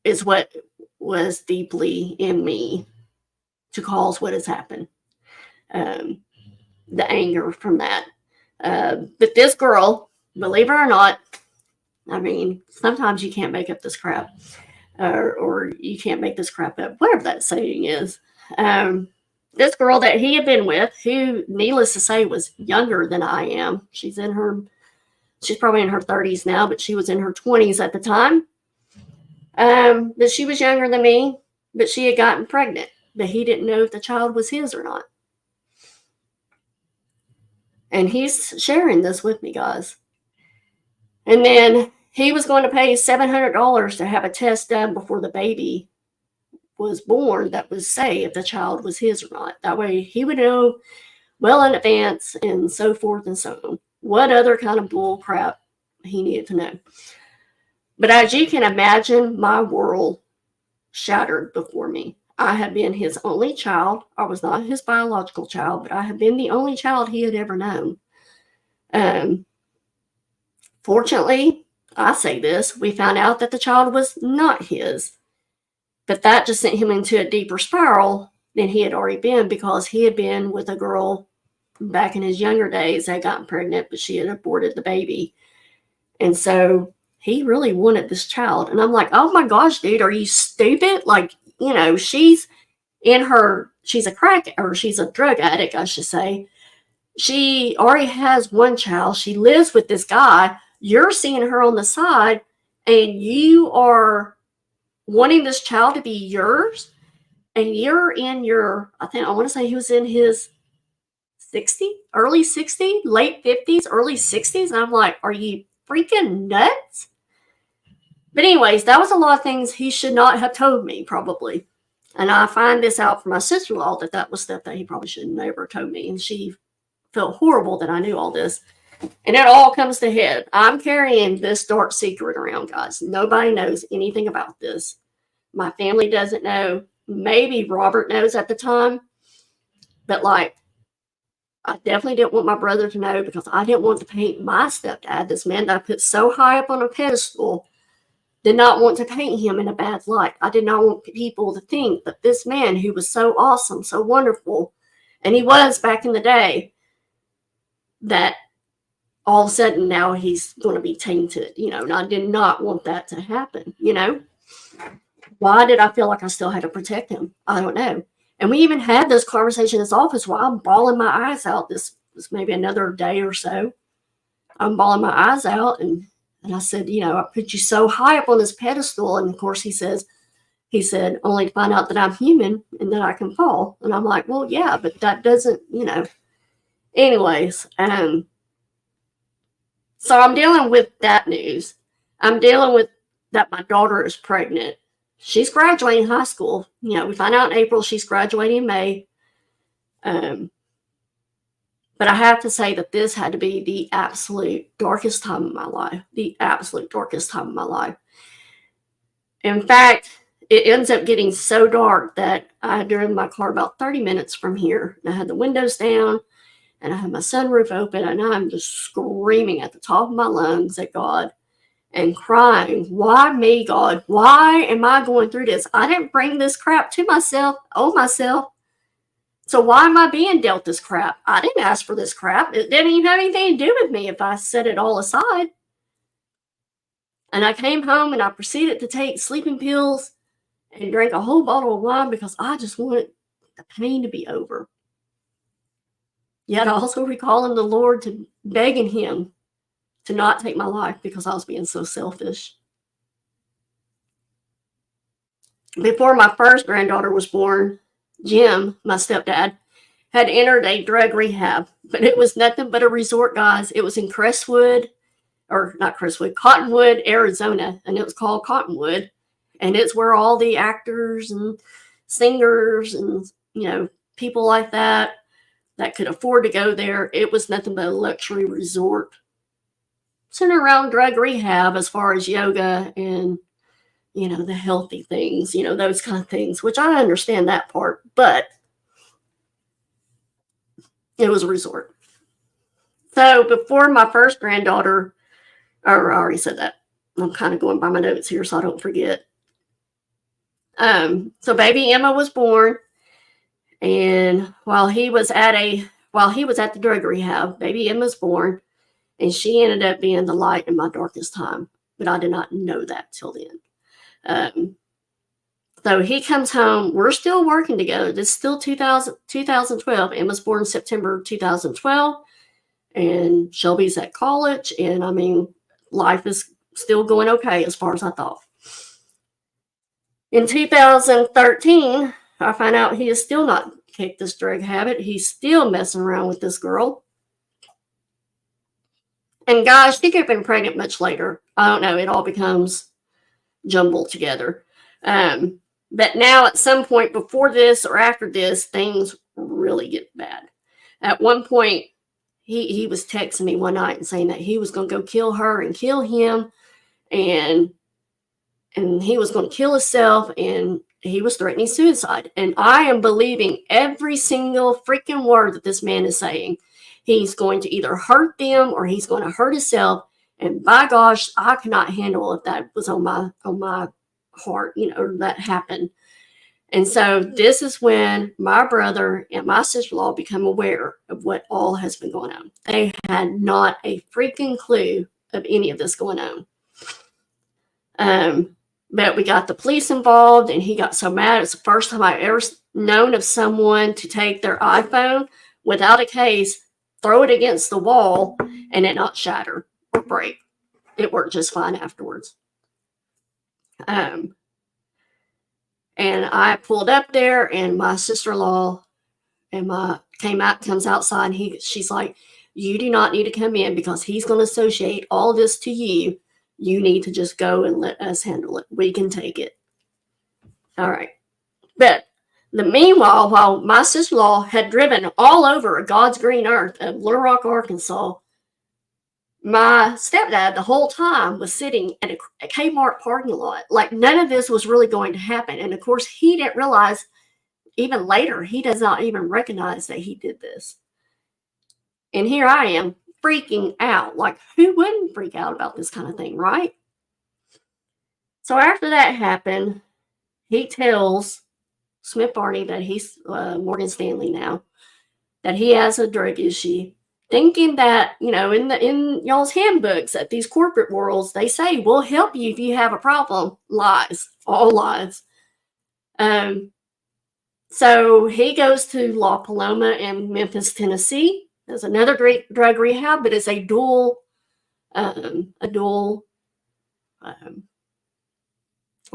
is what was deeply in me to cause what has happened. The anger from that. But this girl, believe it or not, I mean, sometimes you can't make up this crap, or you can't make this crap up, whatever that saying is. This girl that he had been with, who, needless to say, was younger than I am. She's probably in her 30s now, but she was in her 20s at the time. But she was younger than me. but she had gotten pregnant, but he didn't know if the child was his or not. And he's sharing this with me, guys. And then he was going to pay $700 to have a test done before the baby was born that would say if the child was his or not. That way he would know well in advance and so forth and so on. What other kind of bull crap he needed to know. But as you can imagine, my world shattered before me. I had been his only child. I was not his biological child, but I had been the only child he had ever known. Fortunately, I say this, we found out that the child was not his. But that just sent him into a deeper spiral than he had already been, because he had been with a girl back in his younger days that got pregnant, but she had aborted the baby. And so he really wanted this child. And I'm like, oh my gosh, dude, are you stupid? Like, you know, she's a crack, or she's a drug addict, I should say. She already has one child. She lives with this guy. You're seeing her on the side, and you are wanting this child to be yours. And you're in your, I want to say he was in his 60s, early 60s, late 50s, early 60s. And I'm like, are you freaking nuts? But anyways, that was a lot of things he should not have told me, probably. And I find this out from my sister-in-law that was stuff that he probably should have never told me. And she felt horrible that I knew all this. And it all comes to head. I'm carrying this dark secret around, guys. Nobody knows anything about this. My family doesn't know. Maybe Robert knows at the time. But like, I definitely didn't want my brother to know, because I didn't want to paint my stepdad, this man that I put so high up on a pedestal, did not want to paint him in a bad light. I did not want people to think that this man who was so awesome, so wonderful, and he was back in the day, that all of a sudden now he's going to be tainted, you know, and I did not want that to happen, you know. Why did I feel like I still had to protect him? I don't know. And we even had this conversation in his office while I'm bawling my eyes out. This was maybe another day or so. I'm bawling my eyes out, and I said, you know, I put you so high up on this pedestal. And of course he said, only to find out that I'm human and that I can fall. And I'm like, well, yeah, but that doesn't, you know. Anyways, so I'm dealing with that news. I'm dealing with that my daughter is pregnant. She's graduating high school. You know, we find out in April, she's graduating in May. But I have to say that this had to be the absolute darkest time of my life. The absolute darkest time of my life. In fact, it ends up getting so dark that I had driven my car about 30 minutes from here. And I had the windows down, and I had my sunroof open, and I'm just screaming at the top of my lungs at God and crying, why me, God? Why am I going through this? I didn't bring this crap to myself, myself. So why am I being dealt this crap? I didn't ask for this crap. It didn't even have anything to do with me if I set it all aside. And I came home and I proceeded to take sleeping pills and drank a whole bottle of wine, because I just wanted the pain to be over. Yet also recalling the Lord, to begging him to not take my life, because I was being so selfish. Before my first granddaughter was born, Jim, my stepdad, had entered a drug rehab, but it was nothing but a resort, guys. It was in Cottonwood, Arizona, and it was called Cottonwood. And it's where all the actors and singers and, you know, people like that could afford to go there. It was nothing but a luxury resort centered around drug rehab, as far as yoga and, you know, the healthy things, you know, those kind of things, which I understand that part, but it was a resort. So before my first granddaughter, or I already said that. I'm kind of going by my notes here so I don't forget. So baby Emma was born, and while he was at the drug rehab, baby Emma was born, and she ended up being the light in my darkest time. But I did not know that till then. So he comes home. We're still working together. This is still 2012. Emma's born in September 2012. And Shelby's at college. And I mean, life is still going okay as far as I thought. In 2013, I find out he has still not kicked this drug habit. He's still messing around with this girl. And guys, she could have been pregnant much later. I don't know. It all becomes jumbled together. But now at some point before this or after this, things really get bad. At one point, he was texting me one night and saying that he was going to go kill her and kill him, and he was going to kill himself, and he was threatening suicide. And I am believing every single freaking word that this man is saying. He's going to either hurt them or he's going to hurt himself. And by gosh, I cannot handle if that was on my heart, that happened. And so this is when my brother and my sister-in-law become aware of what all has been going on. They had not a freaking clue of any of this going on. But we got the police involved, and he got so mad. It's the first time I ever known of someone to take their iPhone without a case, throw it against the wall, and it not shatter or break. It worked just fine afterwards. And I pulled up there, and my sister-in-law comes outside, and she's like, "You do not need to come in because he's going to associate all this to you. You need to just go and let us handle it. We can take it." All right. But meanwhile, while my sister-in-law had driven all over God's green earth of Little Rock, Arkansas, my stepdad the whole time was sitting at a Kmart parking lot. Like none of this was really going to happen. And of course, he didn't realize, even later, he does not even recognize that he did this. And here I am freaking out. Like, who wouldn't freak out about this kind of thing, right? So after that happened, he tells Smith Barney that he's Morgan Stanley now, that he has a drug issue, thinking that, in y'all's handbooks at these corporate worlds, they say, we'll help you if you have a problem. Lies. All lies. So he goes to La Paloma in Memphis, Tennessee. There's another great drug rehab, but it's a dual, what do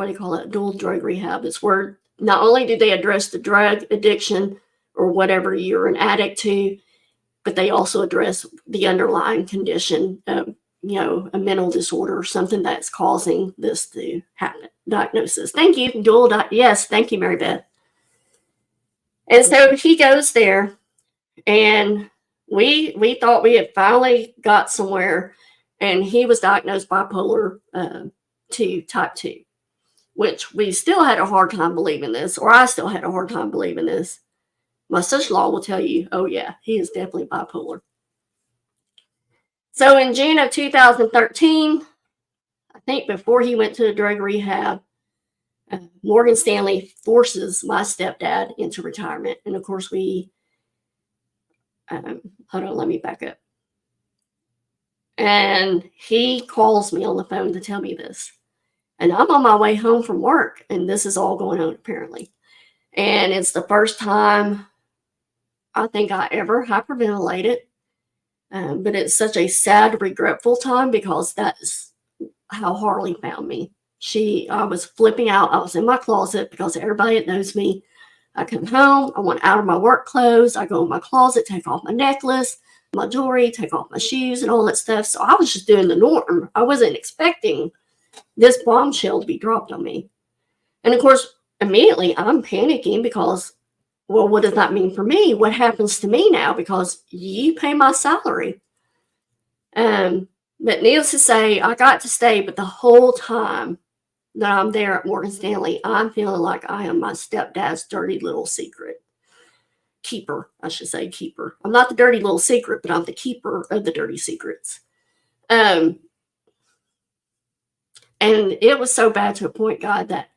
you call it? Dual drug rehab. It's where not only do they address the drug addiction or whatever you're an addict to, but they also address the underlying condition of, a mental disorder or something that's causing this to happen. Diagnosis. Thank you. Yes, thank you, Mary Beth. And so he goes there, and we thought we had finally got somewhere, and he was diagnosed bipolar 2, type 2, which we still had a hard time believing this, or I still had a hard time believing this. My sister-in-law will tell you, oh yeah, he is definitely bipolar. So in June of 2013, I think before he went to the drug rehab, Morgan Stanley forces my stepdad into retirement. And of course hold on, let me back up. And he calls me on the phone to tell me this. And I'm on my way home from work, and this is all going on apparently. And it's the first time I think I ever hyperventilated. But it's such a sad, regretful time because that's how Harley found me. I was flipping out. I was in my closet because everybody that knows me, I come home, I want out of my work clothes, I go in my closet, take off my necklace, my jewelry, take off my shoes and all that stuff. So I was just doing the norm. I wasn't expecting this bombshell to be dropped on me. And of course, immediately I'm panicking because, well, what does that mean for me? What happens to me now? Because you pay my salary. But needless to say, I got to stay, but the whole time that I'm there at Morgan Stanley, I'm feeling like I am my stepdad's dirty little secret. Keeper, I should say keeper. I'm not the dirty little secret, but I'm the keeper of the dirty secrets. And it was so bad to a point, God, that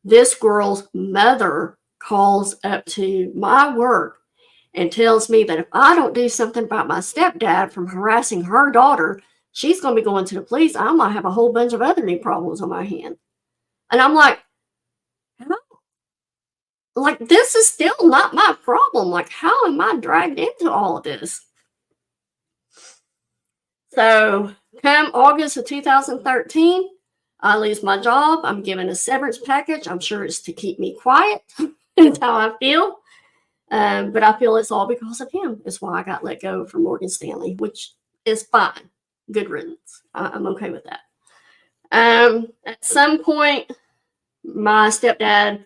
this girl's mother calls up to my work and tells me that if I don't do something about my stepdad from harassing her daughter, she's going to be going to the police. I might have a whole bunch of other new problems on my hand. And I'm like, how? Like, this is still not my problem. Like, how am I dragged into all of this? So come August of 2013, I lose my job, I'm given a severance package. I'm sure it's to keep me quiet. That's how I feel. But I feel it's all because of him. It's why I got let go from Morgan Stanley, which is fine. Good riddance. I'm okay with that. At some point, my stepdad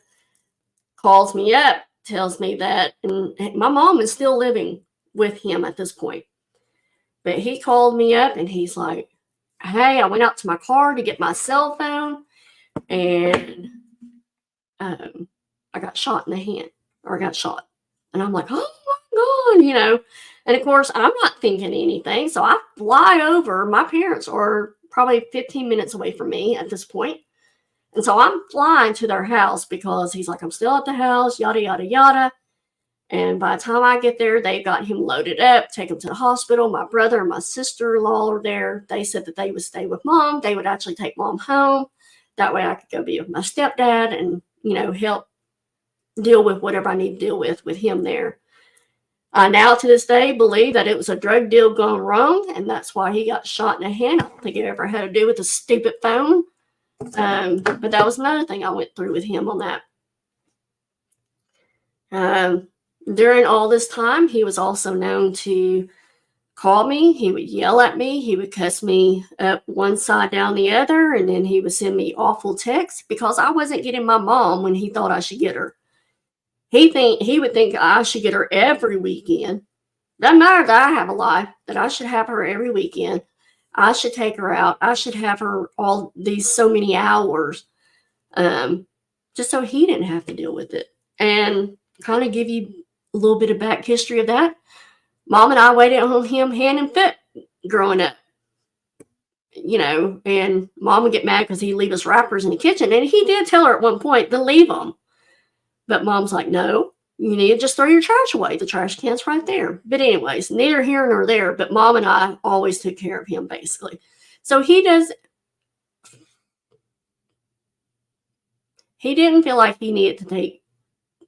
calls me up, tells me that, and my mom is still living with him at this point. But he called me up and he's like, hey, I went out to my car to get my cell phone and I got shot in the hand, or I got shot. And I'm like, oh my God, And of course, I'm not thinking anything. So I fly over. My parents are probably 15 minutes away from me at this point. And so I'm flying to their house because he's like, I'm still at the house, yada, yada, yada. And by the time I get there, they got him loaded up, take him to the hospital. My brother and my sister-in-law are there. They said that they would stay with mom. They would actually take mom home. That way I could go be with my stepdad and, help deal with whatever I need to deal with him there. I now to this day believe that it was a drug deal gone wrong, and that's why he got shot in the hand. I don't think it ever had to do with the stupid phone. But that was another thing I went through with him on that. During all this time, he was also known to call me. He would yell at me. He would cuss me up one side down the other, and then he would send me awful texts because I wasn't getting my mom when he thought I should get her. He would think I should get her every weekend. Doesn't matter that I have a life, that I should have her every weekend. I should take her out. I should have her all these so many hours, just so he didn't have to deal with it. And kind of give you a little bit of back history of that. Mom and I waited on him hand and foot growing up, and mom would get mad because he'd leave his wrappers in the kitchen. And he did tell her at one point to leave them. But mom's like, no, you need to just throw your trash away. The trash can's right there. But anyways, neither here nor there. But mom and I always took care of him, basically. So he didn't feel like he needed to take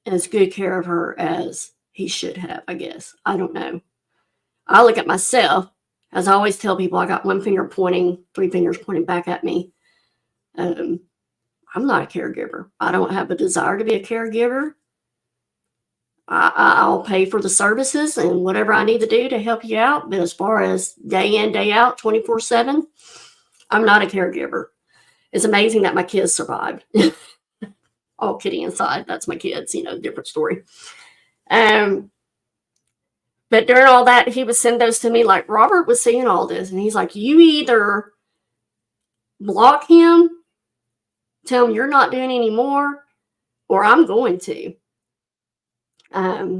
as good care of her as he should have, I guess. I don't know. I look at myself, as I always tell people, I got one finger pointing, three fingers pointing back at me. I'm not a caregiver. I don't have a desire to be a caregiver. I'll pay for the services and whatever I need to do to help you out. But as far as day in, day out, 24/7, I'm not a caregiver. It's amazing that my kids survived. All kidding aside, that's my kids, different story. But during all that, he would send those to me. Like, Robert was seeing all this, and he's like, you either block him, tell him you're not doing any more, or I'm going to.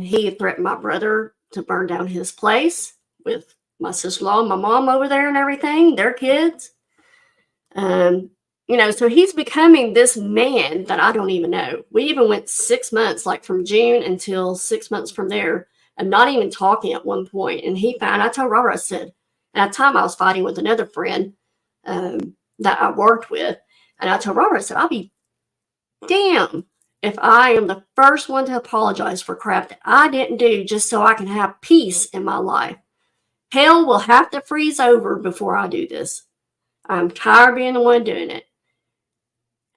He threatened my brother to burn down his place with my sister-in-law and my mom over there and everything, their kids. So he's becoming this man that I don't even know. We even went 6 months, like from June until 6 months from there, and not even talking at one point. And I told Robert, I said, at the time I was fighting with another friend that I worked with. And I told Robert, I said, I'll be damned if I am the first one to apologize for crap that I didn't do just so I can have peace in my life. Hell will have to freeze over before I do this. I'm tired of being the one doing it.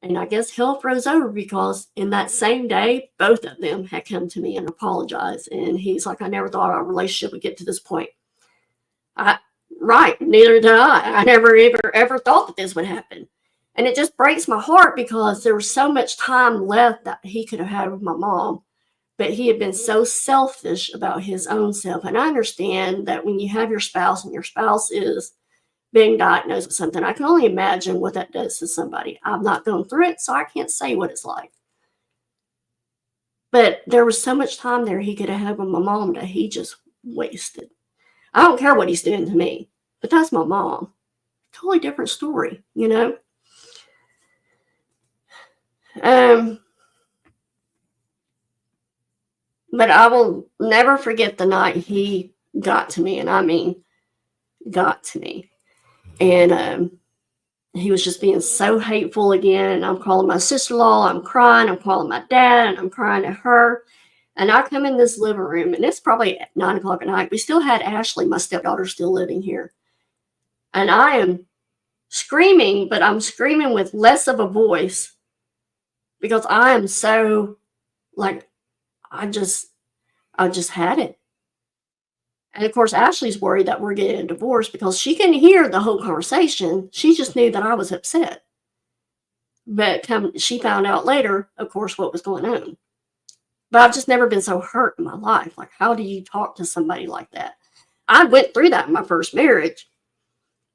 And I guess hell froze over because in that same day, both of them had come to me and apologized. And he's like, I never thought our relationship would get to this point. Right, neither did I. I never ever thought that this would happen. And it just breaks my heart because there was so much time left that he could have had with my mom. But he had been so selfish about his own self. And I understand that when you have your spouse and your spouse is being diagnosed with something, I can only imagine what that does to somebody. I've not gone through it, so I can't say what it's like. But there was so much time there he could have had with my mom that he just wasted. I don't care what he's doing to me, but that's my mom. Totally different story, But I will never forget the night he got to me, and I mean got to me. And he was just being so hateful again. And I'm calling my sister-in-law. I'm crying. I'm calling my dad. And I'm crying at her. And I come in this living room. And it's probably at 9 o'clock at night. We still had Ashley, my stepdaughter, still living here. And I am screaming, but I'm screaming with less of a voice because I am so like, I just had it. And of course, Ashley's worried that we're getting a divorce because she couldn't hear the whole conversation. She just knew that I was upset. But she found out later, of course, what was going on. But I've just never been so hurt in my life. Like, how do you talk to somebody like that? I went through that in my first marriage.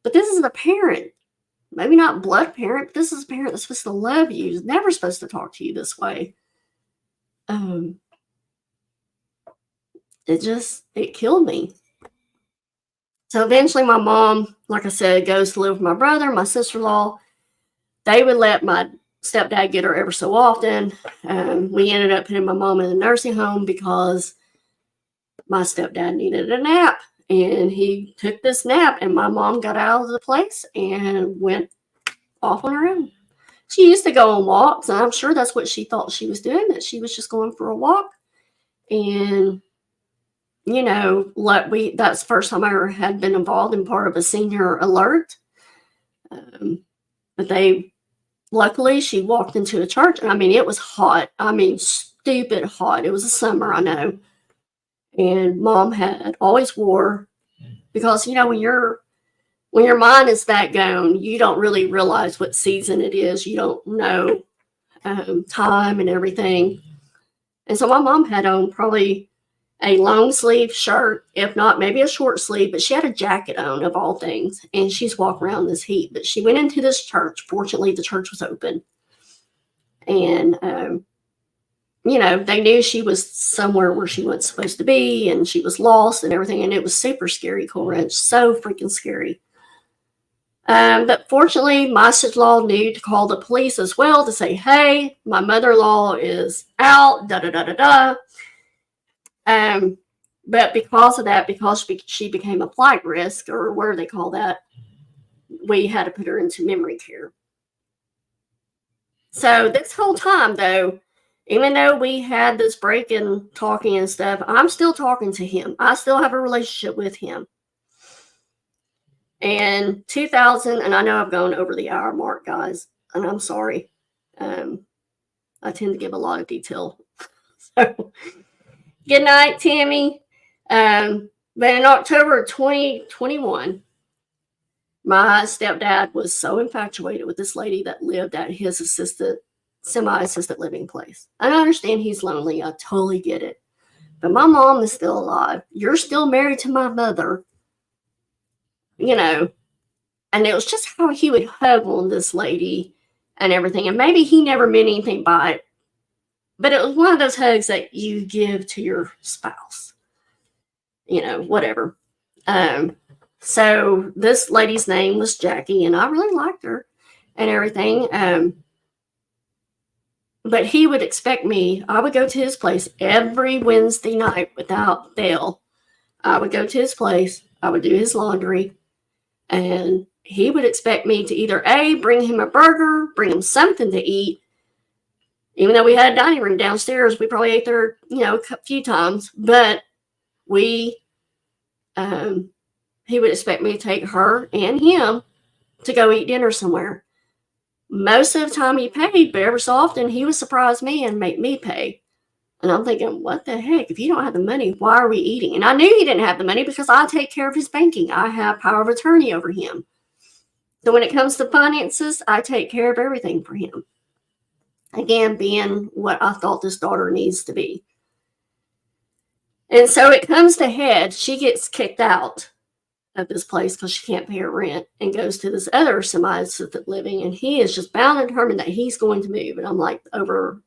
But this is a parent. Maybe not blood parent, but this is a parent that's supposed to love you. Is never supposed to talk to you this way. It killed me. So eventually my mom, like I said, goes to live with my brother, my sister-in-law. They would let my stepdad get her ever so often. We ended up putting my mom in a nursing home because my stepdad needed a nap. And he took this nap, and my mom got out of the place and went off on her own. She used to go on walks, and I'm sure that's what she thought she was doing, that she was just going for a walk. And, you know, that's the first time I ever had been involved in part of a senior alert. But luckily, she walked into a church, and I mean, it was hot. I mean, stupid hot. It was a summer, I know. And Mom had always wore, because, you know, when your mind is that gone, you don't really realize what season it is. You don't know time and everything. And so my mom had on probably a long sleeve shirt, if not maybe a short sleeve, but she had a jacket on of all things. And she's walking around in this heat. But she went into this church. Fortunately, the church was open. And, you know, they knew she was somewhere where she wasn't supposed to be, and she was lost and everything. And it was super scary, Cool Ranch. So freaking scary. But fortunately, my sister-in-law knew to call the police as well to say, hey, my mother-in-law is out, da-da-da-da-da. But because of that, because she became a flight risk, or what do they call that, we had to put her into memory care. So this whole time, though, even though we had this break in talking and stuff, I'm still talking to him. I still have a relationship with him. And 2000, and I know I've gone over the hour mark, guys, and I'm sorry. I tend to give a lot of detail. So, good night, Tammy. But in October of 2021, my stepdad was so infatuated with this lady that lived at his semi-assisted living place. I understand he's lonely. I totally get it. But my mom is still alive. You're still married to my mother. You know, and it was just how he would hug on this lady and everything. And maybe he never meant anything by it. But it was one of those hugs that you give to your spouse. You know, whatever. So this lady's name was Jackie, and I really liked her and everything. But he would expect me, I would go to his place every Wednesday night without fail. I would go to his place, I would do his laundry, and he would expect me to either A, bring him a burger, bring him something to eat. Even though we had a dining room downstairs, we probably ate there, you know, a few times. But he would expect me to take her and him to go eat dinner somewhere. Most of the time he paid, but every so often he would surprise me and make me pay. And I'm thinking, what the heck? If you don't have the money, why are we eating? And I knew he didn't have the money because I take care of his banking. I have power of attorney over him. So when it comes to finances, I take care of everything for him. Again, being what I thought this daughter needs to be. And so it comes to head. She gets kicked out of this place because she can't pay her rent and goes to this other semi-assisted living. And he is just bound and determined that he's going to move. And I'm like,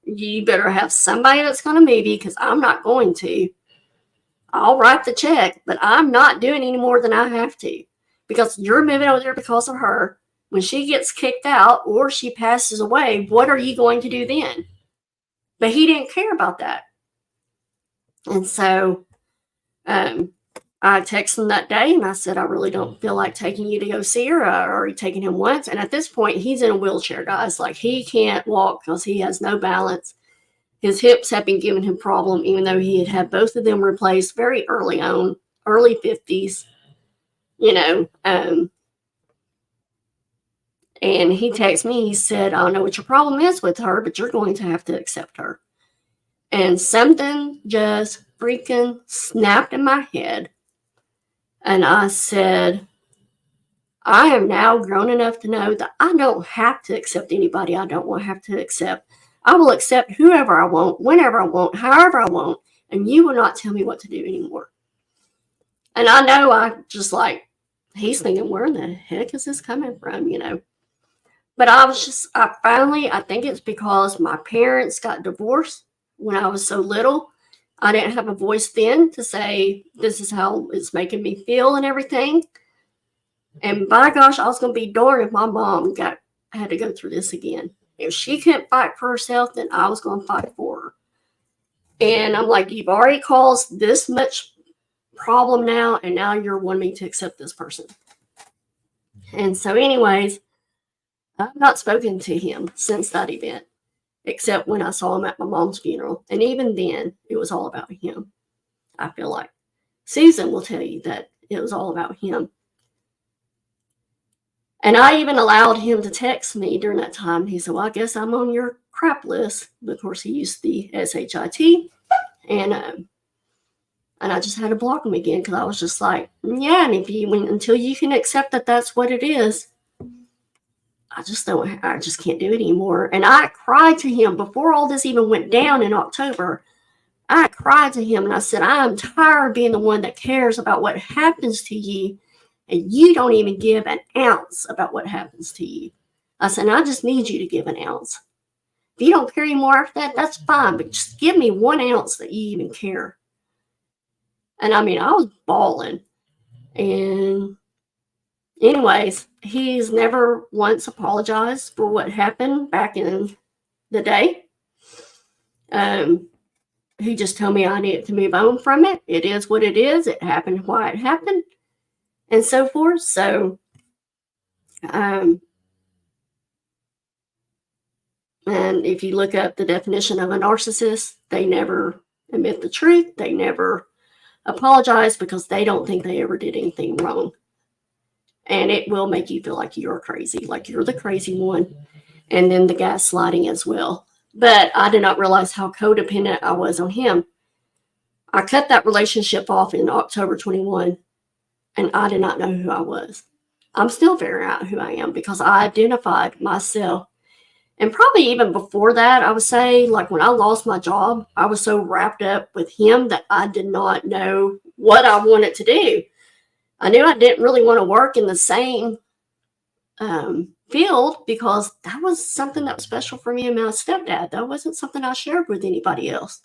you better have somebody that's going to move you because I'm not going to. I'll write the check, but I'm not doing any more than I have to because you're moving over there because of her. When she gets kicked out or she passes away, what are you going to do then? But he didn't care about that. And so I texted him that day and I said, I really don't feel like taking you to go see her. I already taken him once. And at this point, he's in a wheelchair, guys. Like, he can't walk because he has no balance. His hips have been giving him problem, even though he had had both of them replaced very early on, early 50s, you know. And he texted me, he said, I don't know what your problem is with her, but you're going to have to accept her. And something just freaking snapped in my head. And I said, I am now grown enough to know that I don't have to accept anybody I don't want to have to accept. I will accept whoever I want, whenever I want, however I want, and you will not tell me what to do anymore. And I know I just like, he's thinking, where in the heck is this coming from, you know? But I think it's because my parents got divorced when I was so little. I didn't have a voice then to say, this is how it's making me feel and everything. And by gosh, I was going to be darned if my mom had to go through this again. If she couldn't fight for herself, then I was going to fight for her. And I'm like, you've already caused this much problem now, and now you're wanting me to accept this person. And so anyways, I've not spoken to him since that event, except when I saw him at my mom's funeral. And even then, it was all about him. I feel like Susan will tell you that it was all about him. And I even allowed him to text me during that time. He said, well, I guess I'm on your crap list. Of course, he used the SHIT. And I just had to block him again because I was just like, yeah, and until you can accept that that's what it is, I just can't do it anymore. And I cried to him before all this even went down in October. I cried to him and I said, I'm tired of being the one that cares about what happens to you, and you don't even give an ounce about what happens to you. I said, I just need you to give an ounce. If you don't care anymore after that, that's fine, but just give me 1 ounce that you even care. And I mean, I was bawling. And anyways, he's never once apologized for what happened back in the day. He just told me I needed to move on from it. It is what it is. It happened why it happened, and so forth. So, and if you look up the definition of a narcissist, they never admit the truth. They never apologize because they don't think they ever did anything wrong. And it will make you feel like you're crazy, like you're the crazy one. And then the gaslighting as well. But I did not realize how codependent I was on him. I cut that relationship off in October 21, and I did not know who I was. I'm still figuring out who I am because I identified myself. And probably even before that, I would say, like when I lost my job, I was so wrapped up with him that I did not know what I wanted to do. I knew I didn't really want to work in the same field because that was something that was special for me and my stepdad. That wasn't something I shared with anybody else.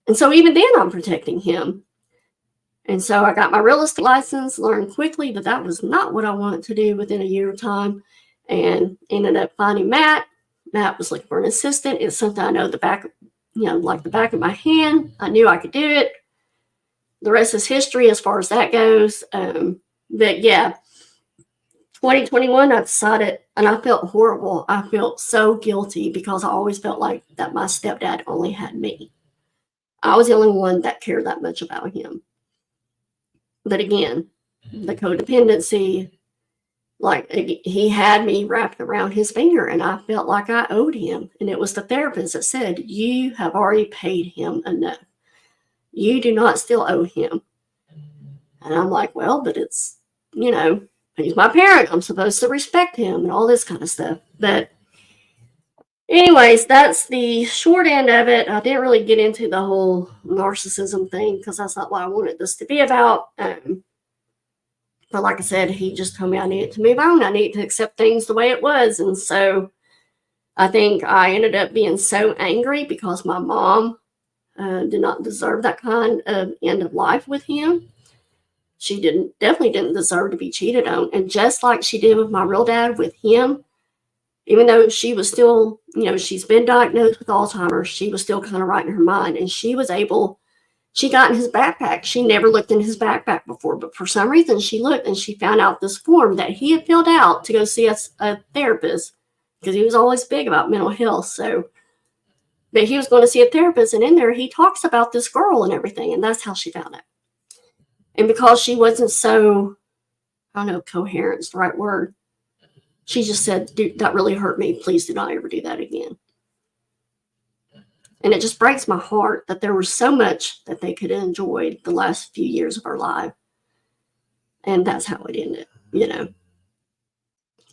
And so even then, I'm protecting him. And so I got my real estate license, learned quickly that that was not what I wanted to do within a year of time, and ended up finding Matt. Matt was looking for an assistant. It's something I know the back of my hand. I knew I could do it. The rest is history as far as that goes. But yeah, 2021, I decided, and I felt horrible. I felt so guilty because I always felt like that my stepdad only had me. I was the only one that cared that much about him. But again, the codependency, like he had me wrapped around his finger and I felt like I owed him. And it was the therapist that said, you have already paid him enough. You do not still owe him. And I'm like, well, but it's, he's my parent. I'm supposed to respect him and all this kind of stuff. But anyways, that's the short end of it. I didn't really get into the whole narcissism thing because that's not what I wanted this to be about. But like I said, he just told me I needed to move on. I needed to accept things the way it was. And so I think I ended up being so angry because my mom did not deserve that kind of end of life with him. She definitely didn't deserve to be cheated on. And just like she did with my real dad, with him, even though she was still, she's been diagnosed with Alzheimer's, she was still kind of right in her mind. And she got in his backpack. She never looked in his backpack before, but for some reason she looked and she found out this form that he had filled out to go see a therapist because he was always big about mental health. So, but he was going to see a therapist, and in there he talks about this girl and everything, and that's how she found it. And because she wasn't so, I don't know, coherent's the right word. She just said, "Dude, that really hurt me. Please do not ever do that again." And it just breaks my heart that there was so much that they could have enjoyed the last few years of our life. And that's how it ended, you know.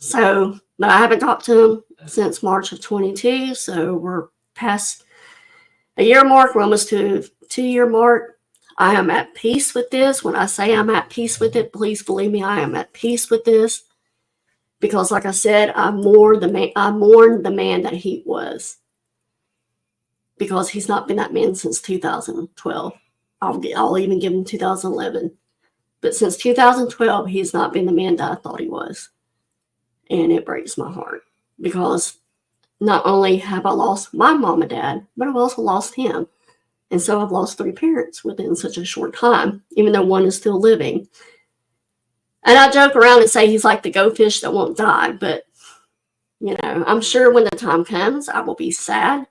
So, but I haven't talked to him since March of 22. So we're past a year mark. We're almost to a 2-year mark. I am at peace with this. When I say I'm at peace with it, please believe me, I am at peace with this. Because like I said, I mourn the man that he was. Because he's not been that man since 2012. I'll even give him 2011. But since 2012, he's not been the man that I thought he was. And it breaks my heart. Because not only have I lost my mom and dad, but I've also lost him. And so I've lost 3 parents within such a short time, even though one is still living. And I joke around and say he's like the goldfish that won't die. But, you know, I'm sure when the time comes, I will be sad.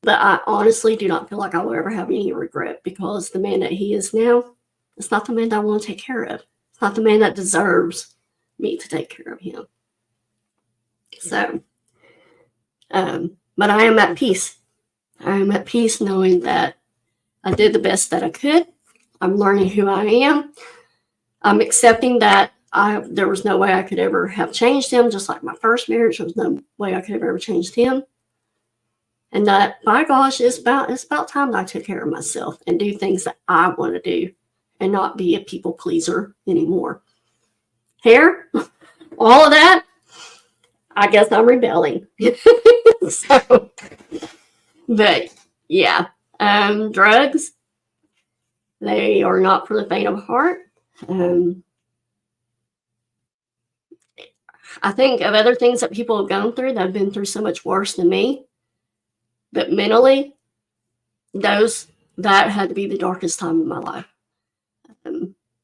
But I honestly do not feel like I will ever have any regret, because the man that he is now, it's not the man that I want to take care of. It's not the man that deserves me to take care of him. So, but I am at peace. I am at peace knowing that I did the best that I could. I'm learning who I am. I'm accepting that there was no way I could ever have changed him, just like my first marriage. There was no way I could have ever changed him. And that, by gosh, it's about time that I took care of myself and do things that I want to do and not be a people pleaser anymore. Hair, all of that, I guess I'm rebelling. So, but yeah, drugs, they are not for the faint of heart. I think of other things that people have gone through that have been through so much worse than me. But mentally, that had to be the darkest time of my life.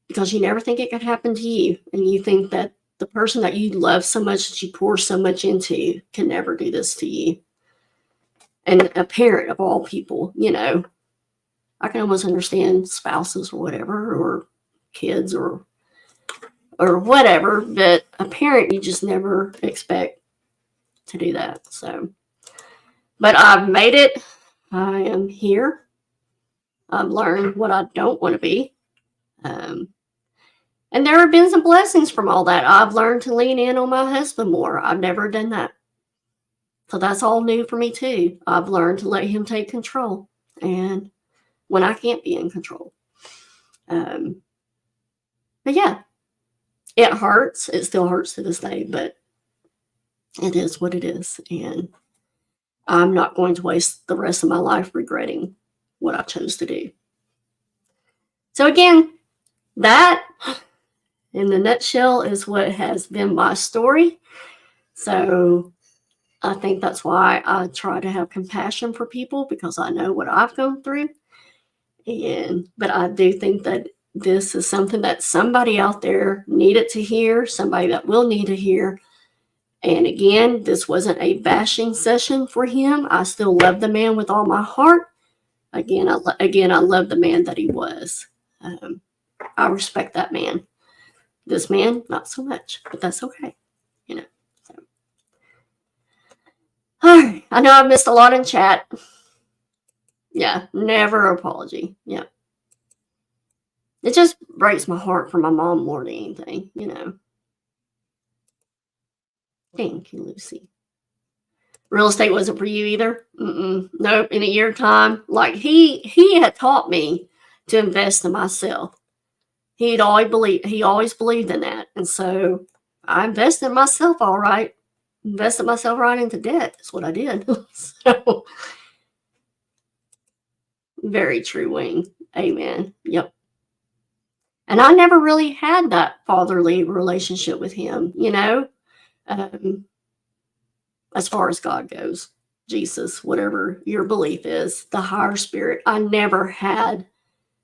Because you never think it could happen to you. And you think that the person that you love so much, that you pour so much into, can never do this to you. And a parent of all people, you know, I can almost understand spouses or whatever, or kids or whatever. But a parent, you just never expect to do that. So. But I've made it. I am here. I've learned what I don't want to be. And there have been some blessings from all that. I've learned to lean in on my husband more. I've never done that. So that's all new for me too. I've learned to let him take control. And when I can't be in control. But yeah, it hurts. It still hurts to this day. But it is what it is. And I'm not going to waste the rest of my life regretting what I chose to do. So again, that in the nutshell is what has been my story. So I think that's why I try to have compassion for people, because I know what I've gone through. But I do think that this is something that somebody out there needed to hear, somebody that will need to hear. And again, this wasn't a bashing session for him. I still love the man with all my heart. Again, I love the man that he was. I respect that man. This man, not so much, but that's okay. You know. So. All right. I know I missed a lot in chat. Yeah, never apology. Yeah. It just breaks my heart for my mom more than anything, you know. Thank you, Lucy. Real estate wasn't for you either? Nope. In a year time, like he had taught me to invest in myself. He always believed in that, and so I invested in myself. All right, invested myself right into debt. That's what I did. So very true, Wayne. Amen. Yep. And I never really had that fatherly relationship with him, you know. As far as God goes, Jesus, whatever your belief is, the higher spirit, I never had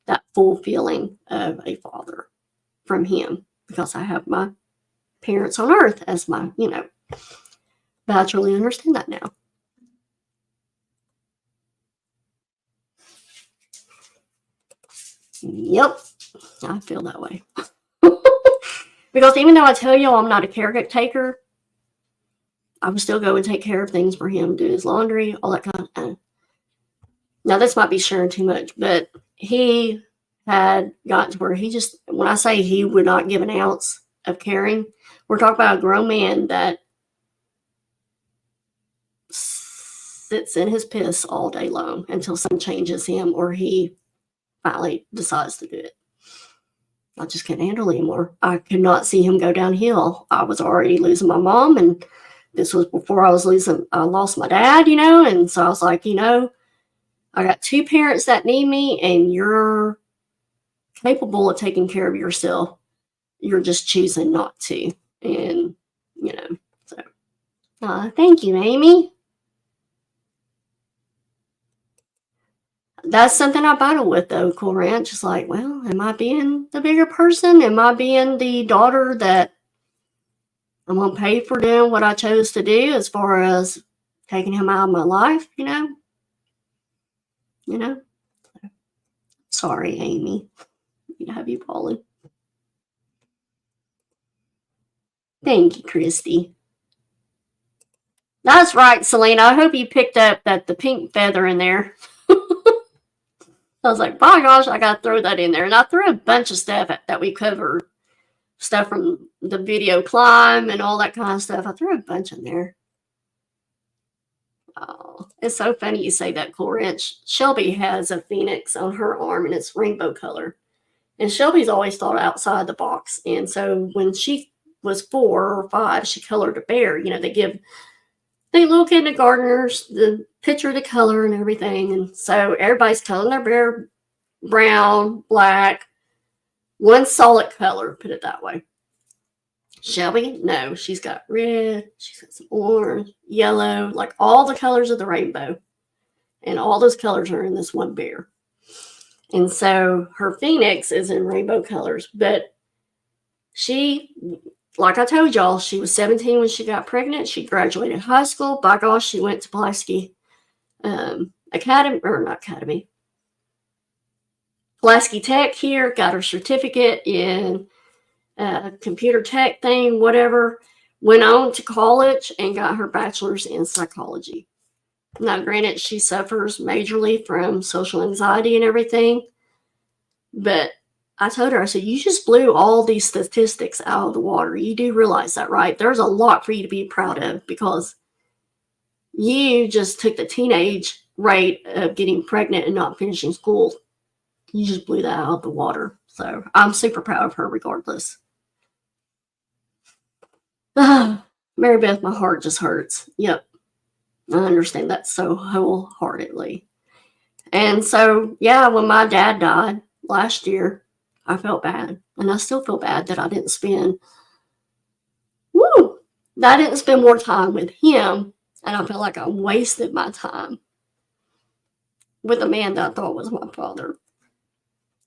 that full feeling of a father from him, because I have my parents on earth as my, you know. But I truly understand that now. Yep, I feel that way. Because even though I tell you I'm not a caretaker, I would still go and take care of things for him, do his laundry, all that kind of thing. Now, this might be sharing too much, but he had gotten to where he just, when I say he would not give an ounce of caring, we're talking about a grown man that sits in his piss all day long until someone changes him or he finally decides to do it. I just couldn't handle it anymore. I could not see him go downhill. I was already losing my mom, and this was before I lost my dad, and so I was like, I got two parents that need me, and you're capable of taking care of yourself. You're just choosing not to. And, so thank you, Amy. That's something I battle with, though, Cool Ranch. It's like, well, am I being the bigger person? Am I being the daughter that I'm going to pay for doing what I chose to do as far as taking him out of my life, Sorry, Amy. Have you fallen? Thank you, Christy. That's right, Selena. I hope you picked up the pink feather in there. I was like, by gosh, I got to throw that in there. And I threw a bunch of stuff that we covered. Stuff from the video climb and all that kind of stuff. I threw a bunch in there. Oh, it's so funny you say that, Cool Ranch. Shelby has a phoenix on her arm and it's rainbow color. And Shelby's always thought outside the box. And so when she was 4 or 5, she colored a bear. They give the little kindergartners the picture of the color and everything. And so everybody's coloring their bear brown, black, one solid color, put it that way. Shelby, no, she's got red, she's got some orange, yellow, like all the colors of the rainbow. And all those colors are in this one bear. And so her phoenix is in rainbow colors. But she, like I told y'all, she was 17 when she got pregnant. She graduated high school. By gosh, she went to Pulaski Pulaski Tech here, got her certificate in computer tech thing, whatever. Went on to college and got her bachelor's in psychology. Now, granted, she suffers majorly from social anxiety and everything. But I told her, I said, you just blew all these statistics out of the water. You do realize that, right? There's a lot for you to be proud of because you just took the teenage rate of getting pregnant and not finishing school. You just blew that out of the water. So I'm super proud of her regardless. Mary Beth, my heart just hurts. Yep. I understand that so wholeheartedly. And so, yeah, when my dad died last year, I felt bad. And I still feel bad that I didn't spend more time with him. And I feel like I wasted my time with a man that I thought was my father.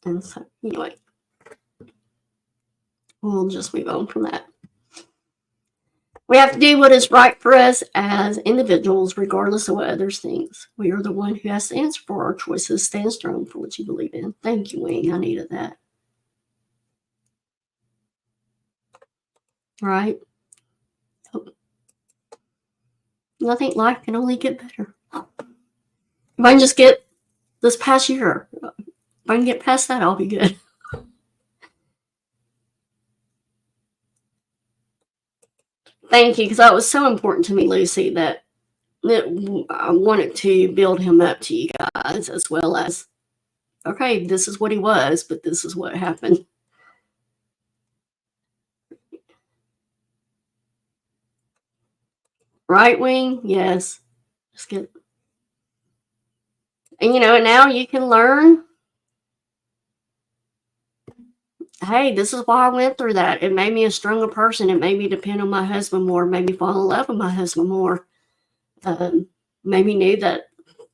And so, anyway, we'll just move on from that. We have to do what is right for us as individuals, regardless of what others think. We are the one who has to answer for our choices. Stand strong for what you believe in. Thank you, Wing. I needed that. Right? I think life can only get better. If I can just get this past year, if I can get past that, I'll be good. Thank you, because that was so important to me, Lucy, that I wanted to build him up to you guys as well as, okay, this is what he was, but this is what happened. Right, Wing? Yes. Just get. And now you can learn. Hey, this is why I went through that. It made me a stronger person. It made me depend on my husband more. It made me fall in love with my husband more. Made me knew that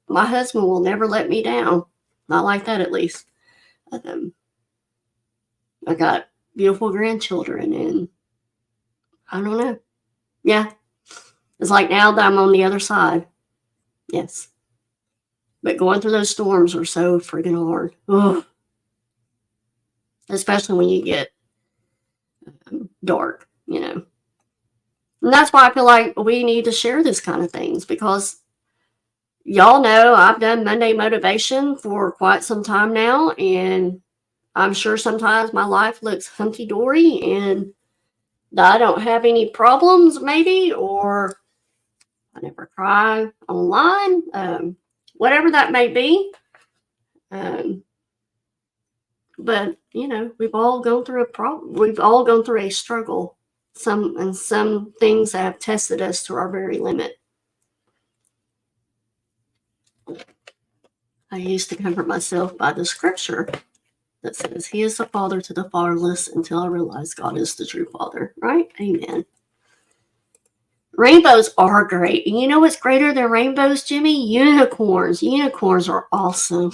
my husband will never let me down. Not like that, at least. I got beautiful grandchildren, and I don't know. Yeah. It's like now that I'm on the other side. Yes. But going through those storms are so freaking hard. Ugh. Especially when you get dark, you know. And that's why I feel like we need to share this kind of things, because y'all know I've done Monday motivation for quite some time now, and I'm sure sometimes my life looks hunky-dory and I don't have any problems maybe, or I never cry online, whatever that may be. But you know, we've all gone through a problem. We've all gone through a struggle. Some things that have tested us to our very limit. I used to comfort myself by the scripture that says, "He is the father to the fatherless," until I realized God is the true father. Right? Amen. Rainbows are great. And you know what's greater than rainbows, Jimmy? Unicorns. Unicorns are awesome.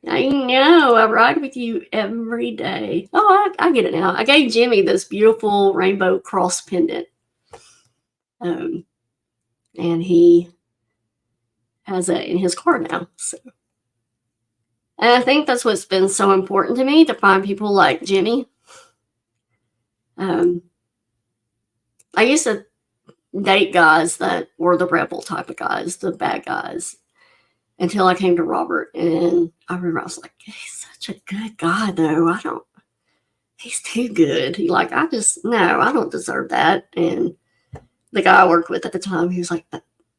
I know. I ride with you every day. Oh, I get it now. I gave Jimmy this beautiful rainbow cross pendant. And he has it in his car now. So. And I think that's what's been so important to me, to find people like Jimmy. I used to date guys that were the rebel type of guys, the bad guys, until I came to Robert. And I remember I was like, he's such a good guy, though. He's too good. I don't deserve that. And the guy I worked with at the time, he was like,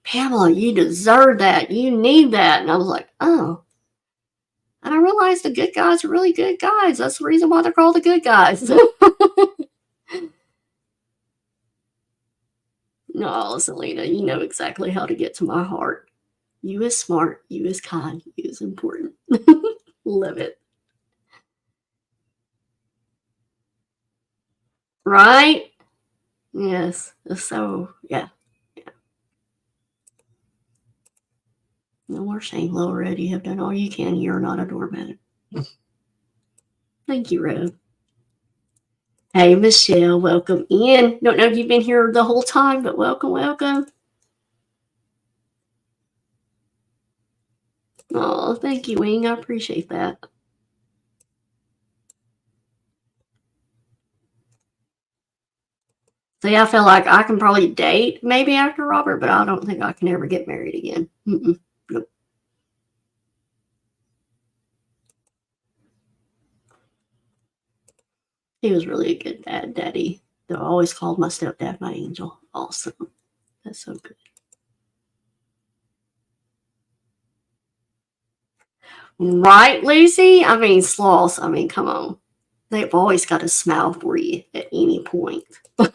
Pamela, you deserve that. You need that. And I was like, oh. And I realized the good guys are really good guys. That's the reason why they're called the good guys. No, Selena, you know exactly how to get to my heart. You is smart. You is kind. You is important. Love it. Right? Yes. So, yeah. No more shame, Low Red. You have done all you can. You're not a doormat. Thank you, Red. Hey, Michelle, welcome in. Don't know if you've been here the whole time, but welcome. Oh, thank you, Wing. I appreciate that. See, I feel like I can probably date maybe after Robert, but I don't think I can ever get married again. Nope. He was really a good daddy. Though I always called my stepdad my angel. Awesome. That's so good. Right, Lucy? I mean, sloths. I mean, come on. They've always got a smile for you at any point. I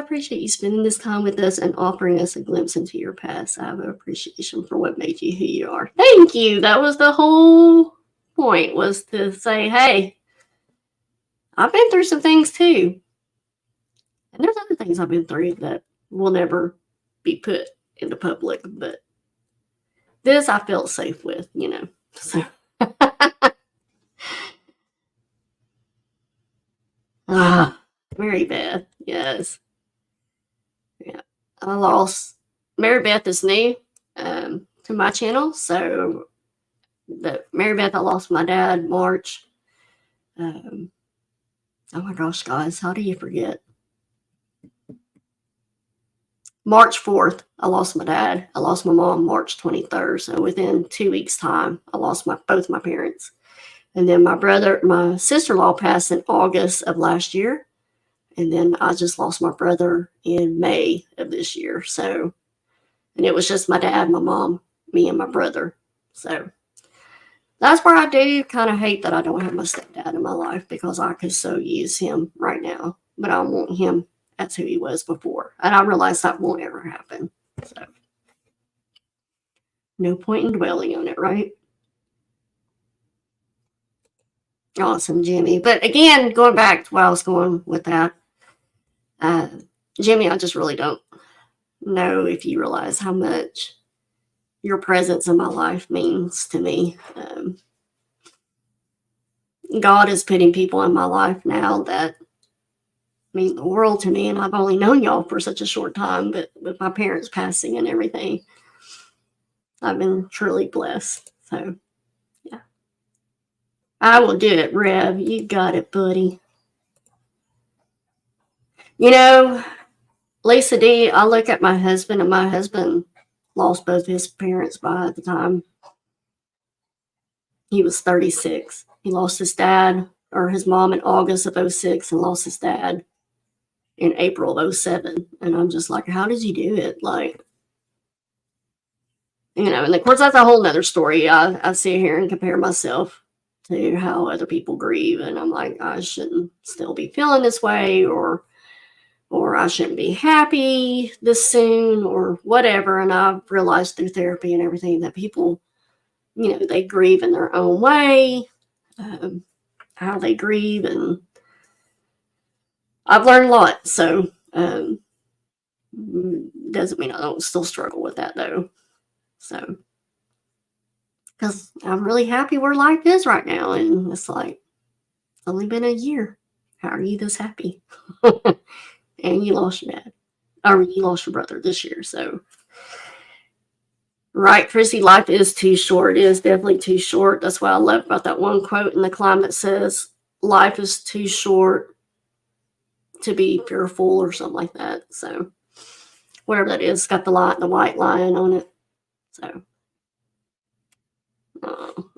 appreciate you spending this time with us and offering us a glimpse into your past. I have an appreciation for what made you who you are. Thank you. That was the whole point, was to say, hey, I've been through some things too. And there's other things I've been through that will never be put into public, but this I felt safe with, you know. So. Mary Beth, yes. Yeah. I lost, Mary Beth is new to my channel, so Mary Beth, I lost my dad March. Oh my gosh, guys, how do you forget? March 4th, I lost my dad. I lost my mom March 23rd. So within 2 weeks' time, I lost both my parents. And then my sister-in-law passed in August of last year. And then I just lost my brother in May of this year. So, and it was just my dad, my mom, me, and my brother. So that's where I do kind of hate that I don't have my stepdad in my life, because I could so use him right now. But I want him. That's who he was before. And I realize that won't ever happen. So no point in dwelling on it, right? Awesome, Jimmy. But again, going back to where I was going with that, Jimmy, I just really don't know if you realize how much your presence in my life means to me. God is putting people in my life now that mean the world to me, and I've only known y'all for such a short time, but with my parents passing and everything, I've been truly blessed. So, yeah. I will do it, Rev. You got it, buddy. You know, Lisa D, I look at my husband, and my husband lost both his parents by the time he was 36. He lost his dad or his mom in August of 06 and lost his dad in April of 07. And I'm just like, how did you do it? Like, and of course, that's a whole nother story. I sit here and compare myself to how other people grieve. And I'm like, I shouldn't still be feeling this way, or I shouldn't be happy this soon, or whatever. And I've realized through therapy and everything that people, they grieve in their own way, how they grieve. And I've learned a lot. So, doesn't mean I don't still struggle with that, though. So, because I'm really happy where life is right now. And it's like, it's only been a year. How are you this happy? And you lost your dad, or you lost your brother this year. So, right, Chrissy, life is too short. It is definitely too short. That's what I love about that one quote in the climb that says, life is too short to be fearful, or something like that. So, whatever that is, it's got the white line on it. So,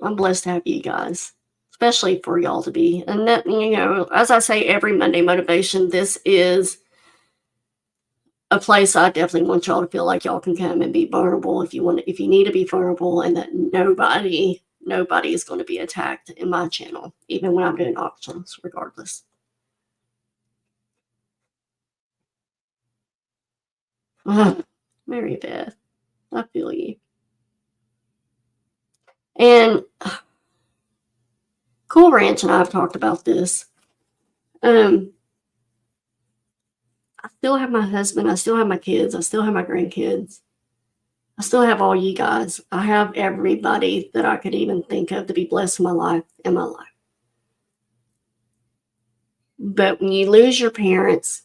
I'm blessed to have you guys, especially for y'all to be. And that, as I say every Monday motivation, this is a place I definitely want y'all to feel like y'all can come and be vulnerable if you need to be vulnerable, and that nobody is going to be attacked in my channel, even when I'm doing auctions, regardless. Mary Beth, I feel you. And Cool Ranch and I have talked about this. I still have my husband. I still have my kids. I still have my grandkids. I still have all you guys. I have everybody that I could even think of to be blessed in my life. But when you lose your parents,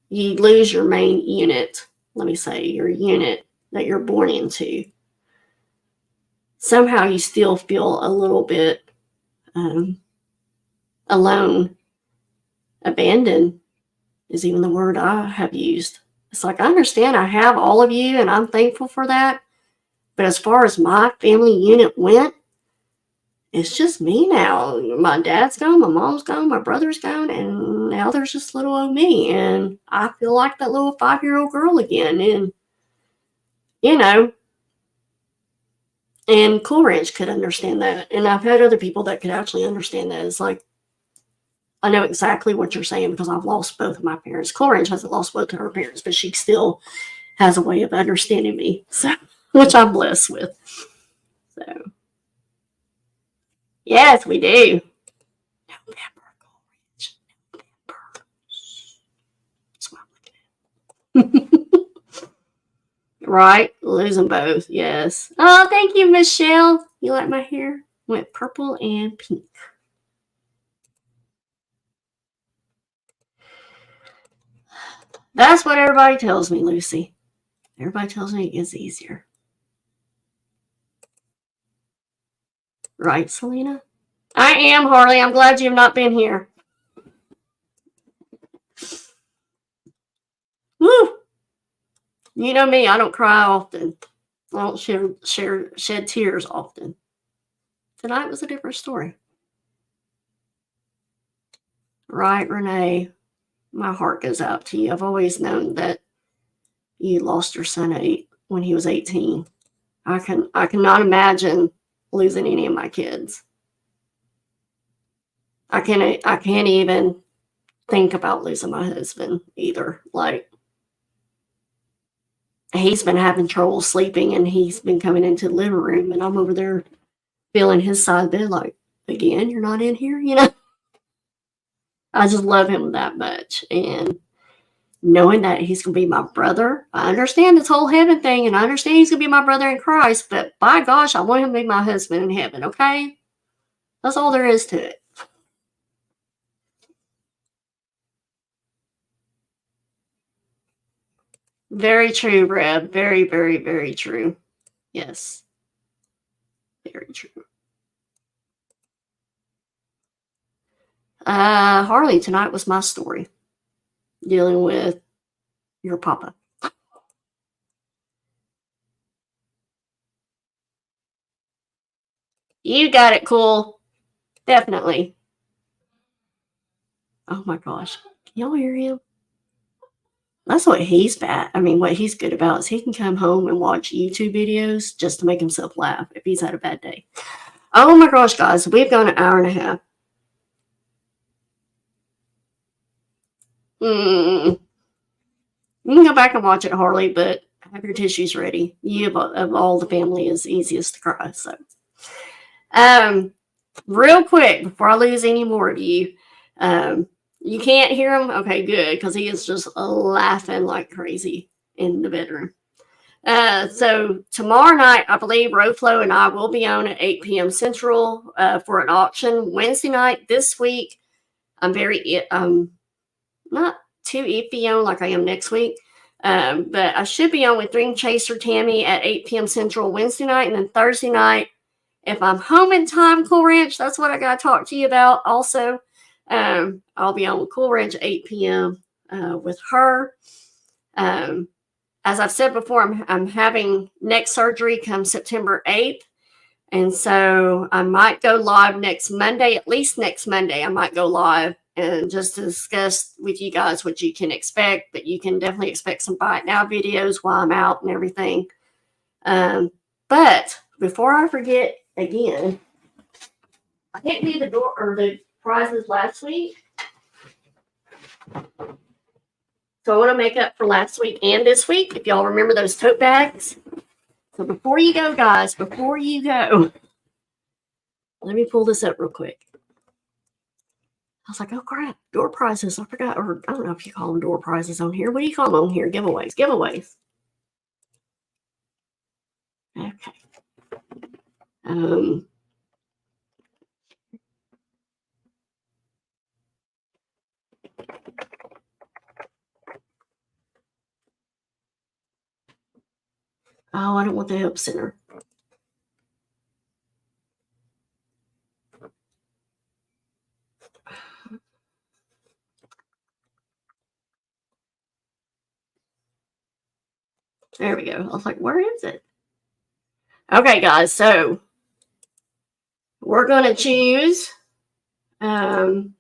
you lose your main unit. Let me say, your unit that you're born into. Somehow you still feel a little bit alone. Abandoned is even the word I have used. It's like, I understand I have all of you, and I'm thankful for that. But as far as my family unit went, it's just me now. My dad's gone, my mom's gone, my brother's gone, and now there's just little old me. And I feel like that little 5-year-old girl again. And, and Cool Ranch could understand that. And I've had other people that could actually understand that. It's like, I know exactly what you're saying because I've lost both of my parents. Cool Ranch hasn't lost both of her parents, but she still has a way of understanding me, so, which I'm blessed with. So, yes, we do. November, Cool Ranch. November. That's what I'm looking at. Right? Losing both, yes. Oh, thank you, Michelle. You like my hair? Went purple and pink. That's what everybody tells me, Lucy. Everybody tells me it gets easier. Right, Selena? I am, Harley. I'm glad you have not been here. Woo! You know me, I don't cry often. I don't shed tears often. Tonight was a different story. Right, Renee? My heart goes out to you. I've always known that you lost your son when he was 18. I cannot imagine losing any of my kids. I can't even think about losing my husband either. Like, he's been having trouble sleeping, and he's been coming into the living room, and I'm over there feeling his side of the bed like, again, you're not in here, I just love him that much. And knowing that he's going to be my brother, I understand this whole heaven thing, and I understand he's going to be my brother in Christ, but by gosh, I want him to be my husband in heaven, okay? That's all there is to it. Very true, Brad. Very, very, very true. Yes. Very true. Harley, tonight was my story. Dealing with your papa. You got it, cool. Definitely. Oh my gosh. Can y'all hear him? That's what he's bad. I mean, what he's good about is he can come home and watch YouTube videos just to make himself laugh if he's had a bad day. Oh my gosh, guys, we've gone an hour and a half. You can go back and watch it, Harley, but have your tissues ready. You of all the family is easiest to cry. So, real quick before I lose any more of you, you can't hear him. Okay, good, because he is just laughing like crazy in the bedroom. So tomorrow night, I believe Roflo and I will be on at 8 p.m. Central for an auction. Wednesday night this week, I'm not too iffy on like I am next week. But I should be on with Dream Chaser Tammy at 8 p.m. Central Wednesday night. And then Thursday night, if I'm home in time, Cool Ranch, that's what I got to talk to you about also. I'll be on with Cool Ranch at 8 p.m. With her. As I've said before, I'm having neck surgery come September 8th. And so I might go live next Monday, at least next Monday, I might go live and just to discuss with you guys what you can expect. But you can definitely expect some buy it now videos while I'm out and everything. But before I forget again, I didn't do the prizes last week. So I want to make up for last week and this week, if y'all remember those tote bags. So before you go, guys, before you go, let me pull this up real quick. I was like, oh, crap, door prizes. I forgot, or I don't know if you call them door prizes on here. What do you call them on here? Giveaways. Okay. Oh, I don't want the help center. There we go. I was like, where is it? Okay, guys, so we're going to choose 1,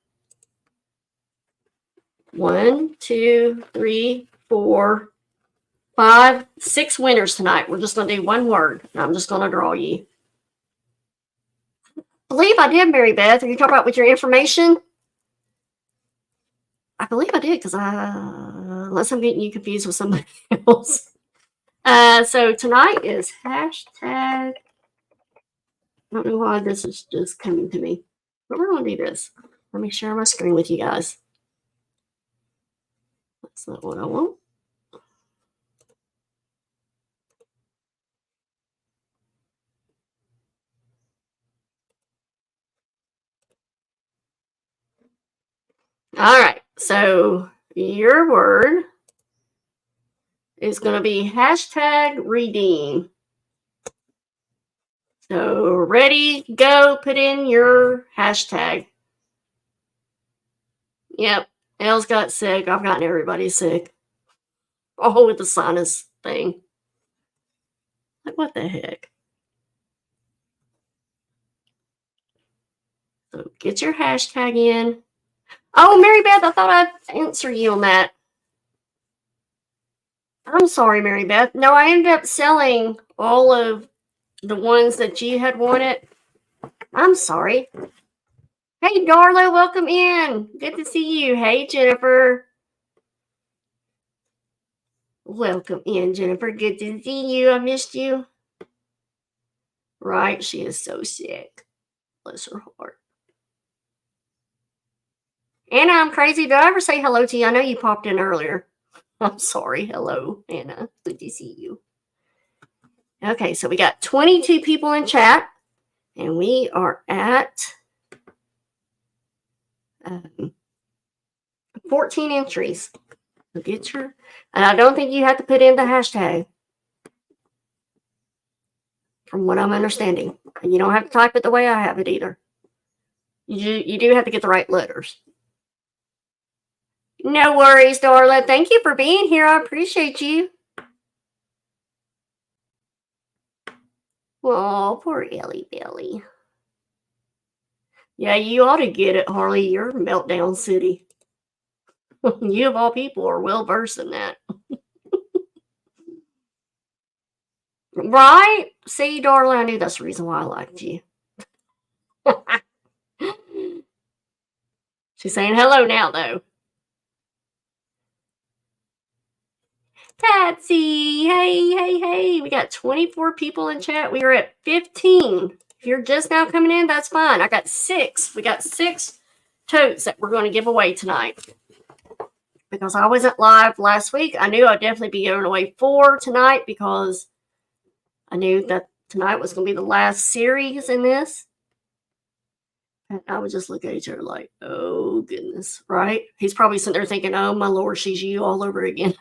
2, 3, 4, 5, 6 winners tonight. We're just going to do one word. And I'm just going to draw you. I believe I did, Mary Beth. Are you talking about with your information? I believe I did, because unless I'm getting you confused with somebody else. So tonight is hashtag. I don't know why this is just coming to me, but we're going to do this. Let me share my screen with you guys. That's not what I want. All right, so your word is going to be hashtag redeem. So ready, go, put in your hashtag. Yep, Elle got sick. I've gotten everybody sick. Oh, with the sinus thing. Like, what the heck? So get your hashtag in. Oh, Mary Beth, I thought I'd answer you on that. I'm sorry, Mary Beth. No, I ended up selling all of the ones that you had wanted. I'm sorry. Hey, Darla, welcome in. Good to see you. Hey, Jennifer. Welcome in, Jennifer. Good to see you. I missed you. Right, she is so sick. Bless her heart. Anna, I'm crazy. Did I ever say hello to you? I know you popped in earlier. I'm sorry. Hello, Anna. Good to see you. Okay, so we got 22 people in chat, and we are at 14 entries. So get your, and I don't think you have to put in the hashtag. from what I'm understanding. And you don't have to type it the way I have it either. You do have to get the right letters. No worries, Darla. Thank you for being here. I appreciate you. Oh, poor Ellie Belly. Yeah, you ought to get it, Harley. You're Meltdown City. You, of all people, are well versed in that. Right? See, Darla, I knew that's the reason why I liked you. She's saying hello now, though. Patsy, hey. We got 24 people in chat. We are at 15. If you're just now coming in, that's fine. I got 6. We got 6 totes that we're going to give away tonight. Because I wasn't live last week, I knew I'd definitely be giving away 4 tonight because I knew that tonight was going to be the last series in this. And I would just look at each other like, oh, goodness, right? He's probably sitting there thinking, oh, my Lord, she's you all over again.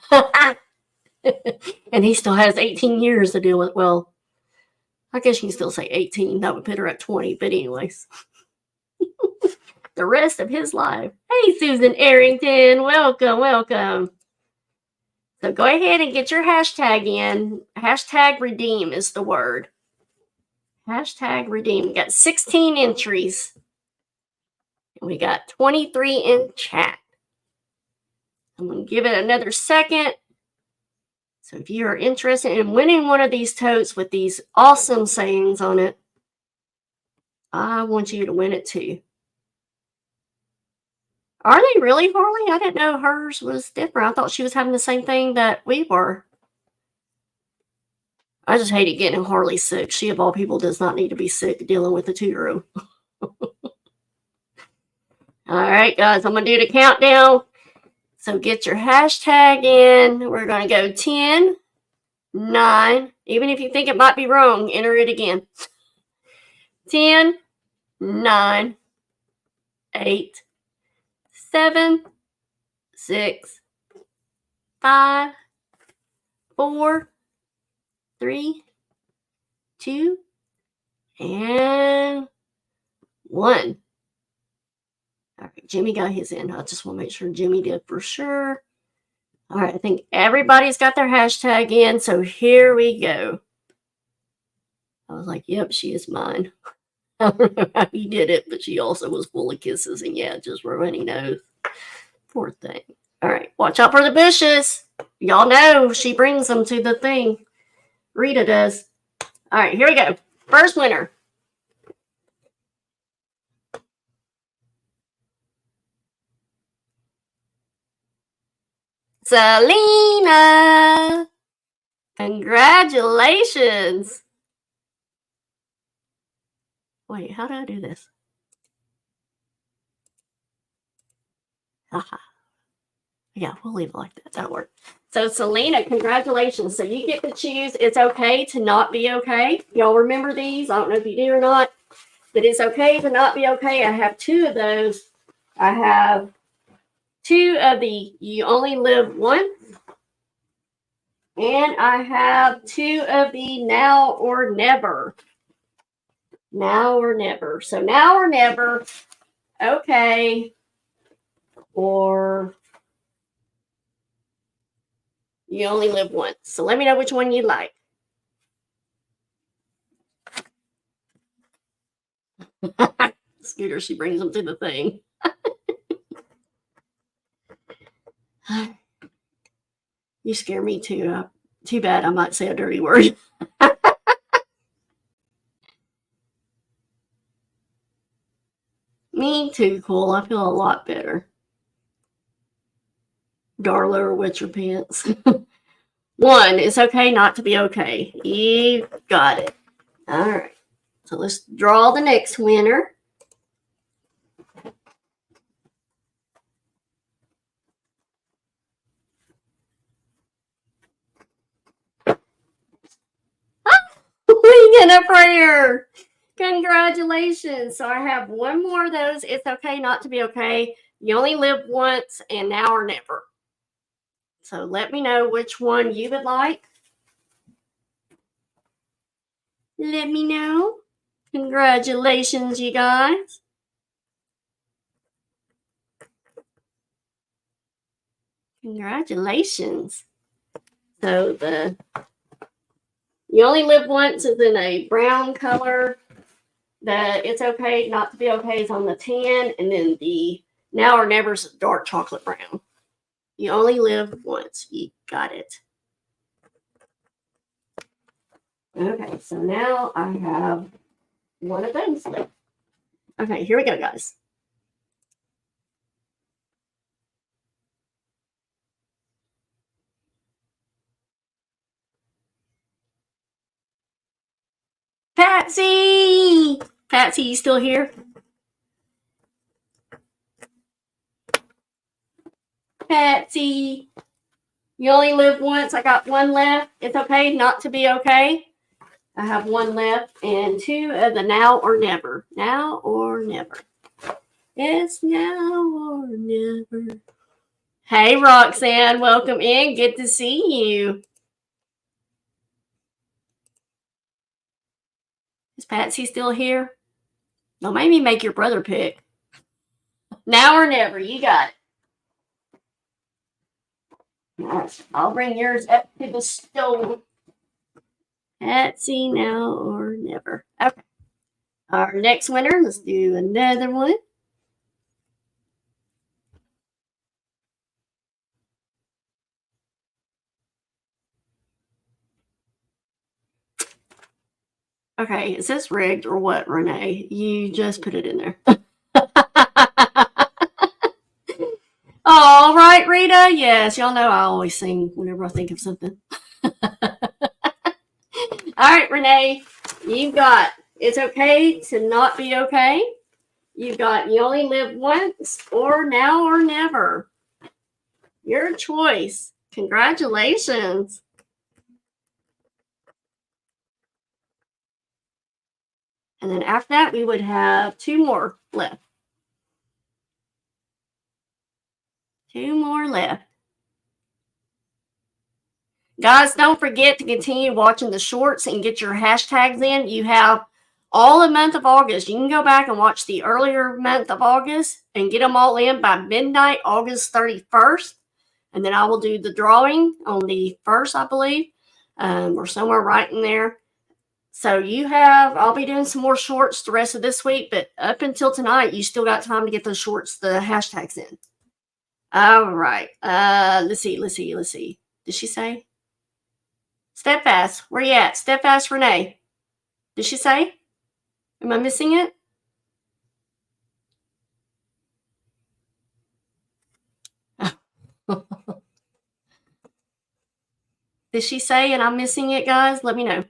And he still has 18 years to deal with. Well, I guess you can still say 18. That would put her at 20. But anyways, the rest of his life. Hey, Susan Arrington. Welcome. So go ahead and get your hashtag in. Hashtag redeem is the word. Hashtag redeem. We got 16 entries. And we got 23 in chat. I'm going to give it another second. So if you are interested in winning one of these totes with these awesome sayings on it, I want you to win it too. Are they really, Harley? I didn't know hers was different. I thought she was having the same thing that we were. I just hated getting Harley sick. She, of all people, does not need to be sick dealing with a 2-year-old. All right, guys, I'm going to do the countdown. So get your hashtag in. We're going to go 10, 9. Even if you think it might be wrong, enter it again. 10, 9, 8, 7, 6, 5, 4, 3, 2, and 1. All right, Jimmy got his in. I just want to make sure Jimmy did for sure. All right, I think everybody's got their hashtag in, so here we go. I was like, yep, she is mine. I don't know how he did it, but she also was full of kisses, and yeah, just runny nose. Poor thing. All right, watch out for the bushes. Y'all know she brings them to the thing. Rita does. All right, here we go. First winner. Selena! Congratulations! Wait, how do I do this? Haha. Yeah, we'll leave it like that. That'll work. So, Selena, congratulations. So, you get to choose. It's okay to not be okay. Y'all remember these? I don't know if you do or not. But it's okay to not be okay. I have 2 of those. I have 2 of the you only live once. And I have 2 of the now or never. Now or never. So now or never. Okay. Or you only live once. So let me know which one you like. Scooter, she brings them to the thing. You scare me too. Too bad I might say a dirty word. Me too, Cool. I feel a lot better. Darla or wet your pants. 1, it's okay not to be okay. You got it. All right. So let's draw the next winner. We get a prayer. Congratulations. So I have 1 more of those. It's okay not to be okay. You only live once and now or never. So let me know which one you would like. Let me know. Congratulations, you guys. Congratulations. So you only live once is in a brown color. The it's okay not to be okay is on the tan, and then the now or never is dark chocolate brown. You only live once. You got it. Okay, so now I have one of those left. Okay, here we go, guys. Patsy! Patsy, you still here? Patsy, you only live once. I got one left. It's okay not to be okay. I have one left and two of the now or never. Now or never. It's now or never. Hey, Roxanne, welcome in. Good to see you. Is Patsy still here? Well, maybe make your brother pick. Now or never. You got it. All right, I'll bring yours up to the stove. Patsy, now or never. Okay. Our next winner, let's do another one. Okay, is this rigged or what, Renee? You just put it in there. All right, Rita. Yes, y'all know I always sing whenever I think of something. All right, Renee, you've got it's okay to not be okay. You've got you only live once, or now or never. Your choice. Congratulations. And then after that, we would have two more left. Two more left. Guys, don't forget to continue watching the shorts and get your hashtags in. You have all the month of August. You can go back and watch the earlier month of August and get them all in by midnight, August 31st. And then I will do the drawing on the 1st, I believe, or somewhere right in there. So I'll be doing some more shorts the rest of this week, but up until tonight, you still got time to get those shorts, the hashtags in. All right. Let's see. Did she say? Steadfast. Where you at? Steadfast Renee. Did she say? Am I missing it? Did she say and I'm missing it, guys? Let me know.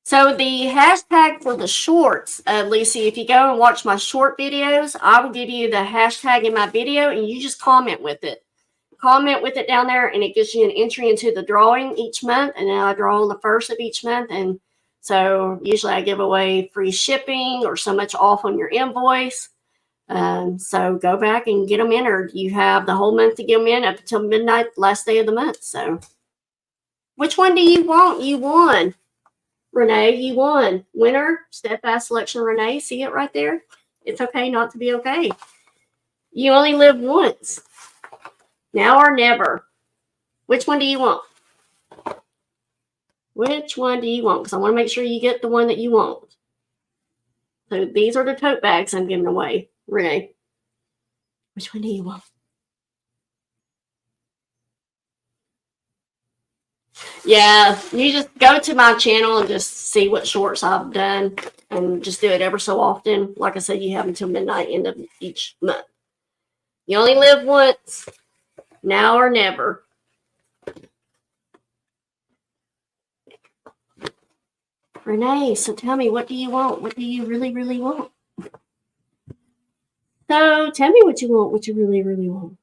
So the hashtag for the shorts, Lucy, if you go and watch my short videos, I will give you the hashtag in my video and you just comment with it. Comment with it down there and it gives you an entry into the drawing each month. And then I draw on the 1st of each month. And so usually I give away free shipping or so much off on your invoice. So go back and get them entered. You have the whole month to get them in up until midnight, last day of the month. So which one do you want? You won. Renee, you won. Winner, Steadfast Selection Renee. See it right there? It's okay not to be okay. You only live once. Now or never. Which one do you want? Which one do you want? Because I want to make sure you get the one that you want. So these are the tote bags I'm giving away. Renee, which one do you want? Yeah, you just go to my channel and just see what shorts I've done and just do it ever so often. Like I said, you have until midnight end of each month. You only live once. Now or never. Renee, so tell me, what do you want? What do you really, really want? So tell me what you want, what you really, really want.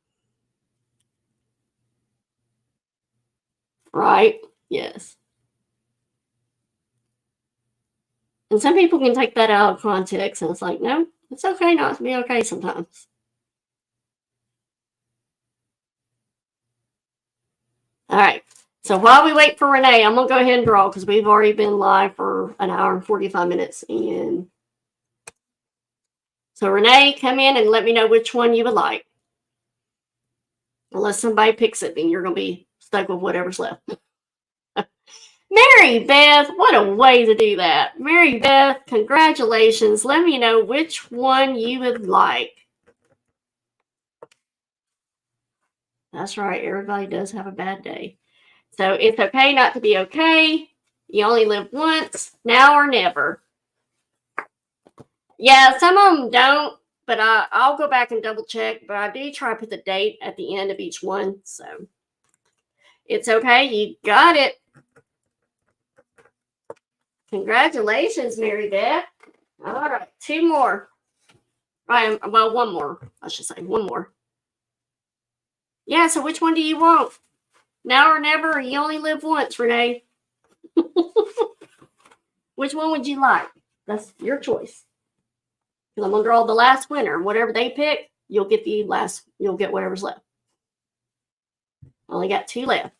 Right? Yes. And some people can take that out of context and it's like, no, it's okay not to be okay sometimes. All right. So while we wait for Renee, I'm going to go ahead and draw because we've already been live for an hour and 45 minutes. And so Renee, come in and let me know which one you would like. Unless somebody picks it, then you're going to be stuck with whatever's left. Mary Beth, what a way to do that. Mary Beth, congratulations. Let me know which one you would like. That's right. Everybody does have a bad day. So it's okay not to be okay. You only live once, now or never. Yeah, some of them don't, but I'll go back and double check. But I do try to put the date at the end of each one. So it's okay. You got it. Congratulations, Mary Beth. All right, two more. Well, one more. I should say one more. Yeah, so which one do you want? Now or never? You only live once, Renee. Which one would you like? That's your choice. Because I'm going to draw the last winner. Whatever they pick, you'll get you'll get whatever's left. Only got two left.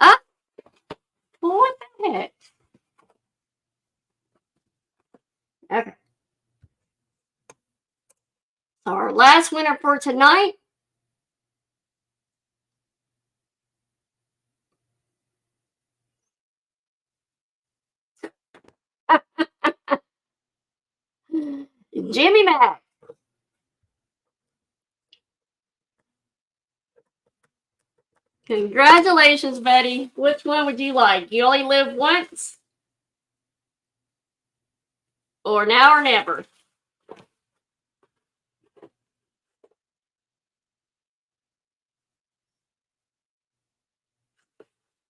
Ah! Well, what the heck? Okay. So our last winner for tonight Jimmy Mack. Congratulations, Betty. Which one would you like? You only live once? Or now or never?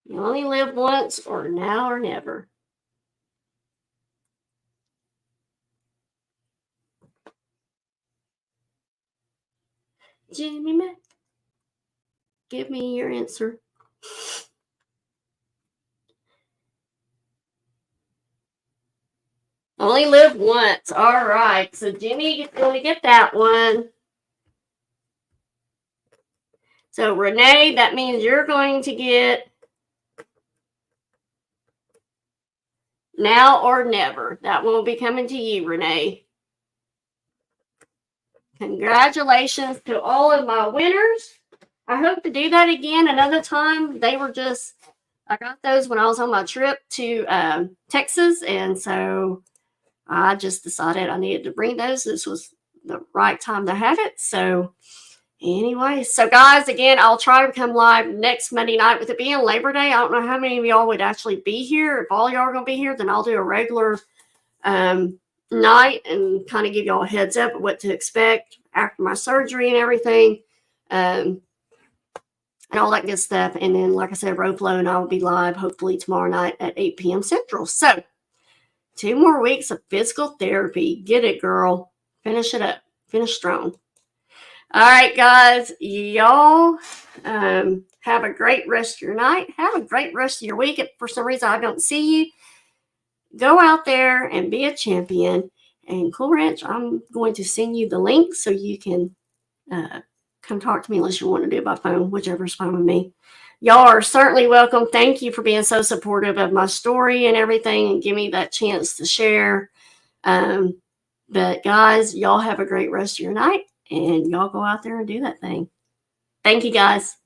You only live once or now or never? Jimmy Mack, give me your answer. Only live once. All right. So Jimmy is going to get that one. So Renee, that means you're going to get now or never. That one will be coming to you, Renee. Congratulations to all of my winners. I hope to do that again another time. I got those when I was on my trip to Texas. And so I just decided I needed to bring those. This was the right time to have it. So anyway, so guys, again, I'll try to come live next Monday night. With it being Labor Day, I don't know how many of y'all would actually be here. If all y'all are going to be here, then I'll do a regular night and kind of give y'all a heads up of what to expect after my surgery and everything. And all that good stuff. And then, like I said, Roflo and I will be live hopefully tomorrow night at 8 p.m. Central. So 2 more weeks of physical therapy. Get it, girl. Finish it up. Finish strong. All right, guys. Y'all have a great rest of your night. Have a great rest of your week. If for some reason I don't see you, go out there and be a champion. And Cool Ranch, I'm going to send you the link so you can come talk to me unless you want to do it by phone, whichever's fine with me. Y'all are certainly welcome. Thank you for being so supportive of my story and everything and give me that chance to share. But guys, y'all have a great rest of your night and y'all go out there and do that thing. Thank you, guys.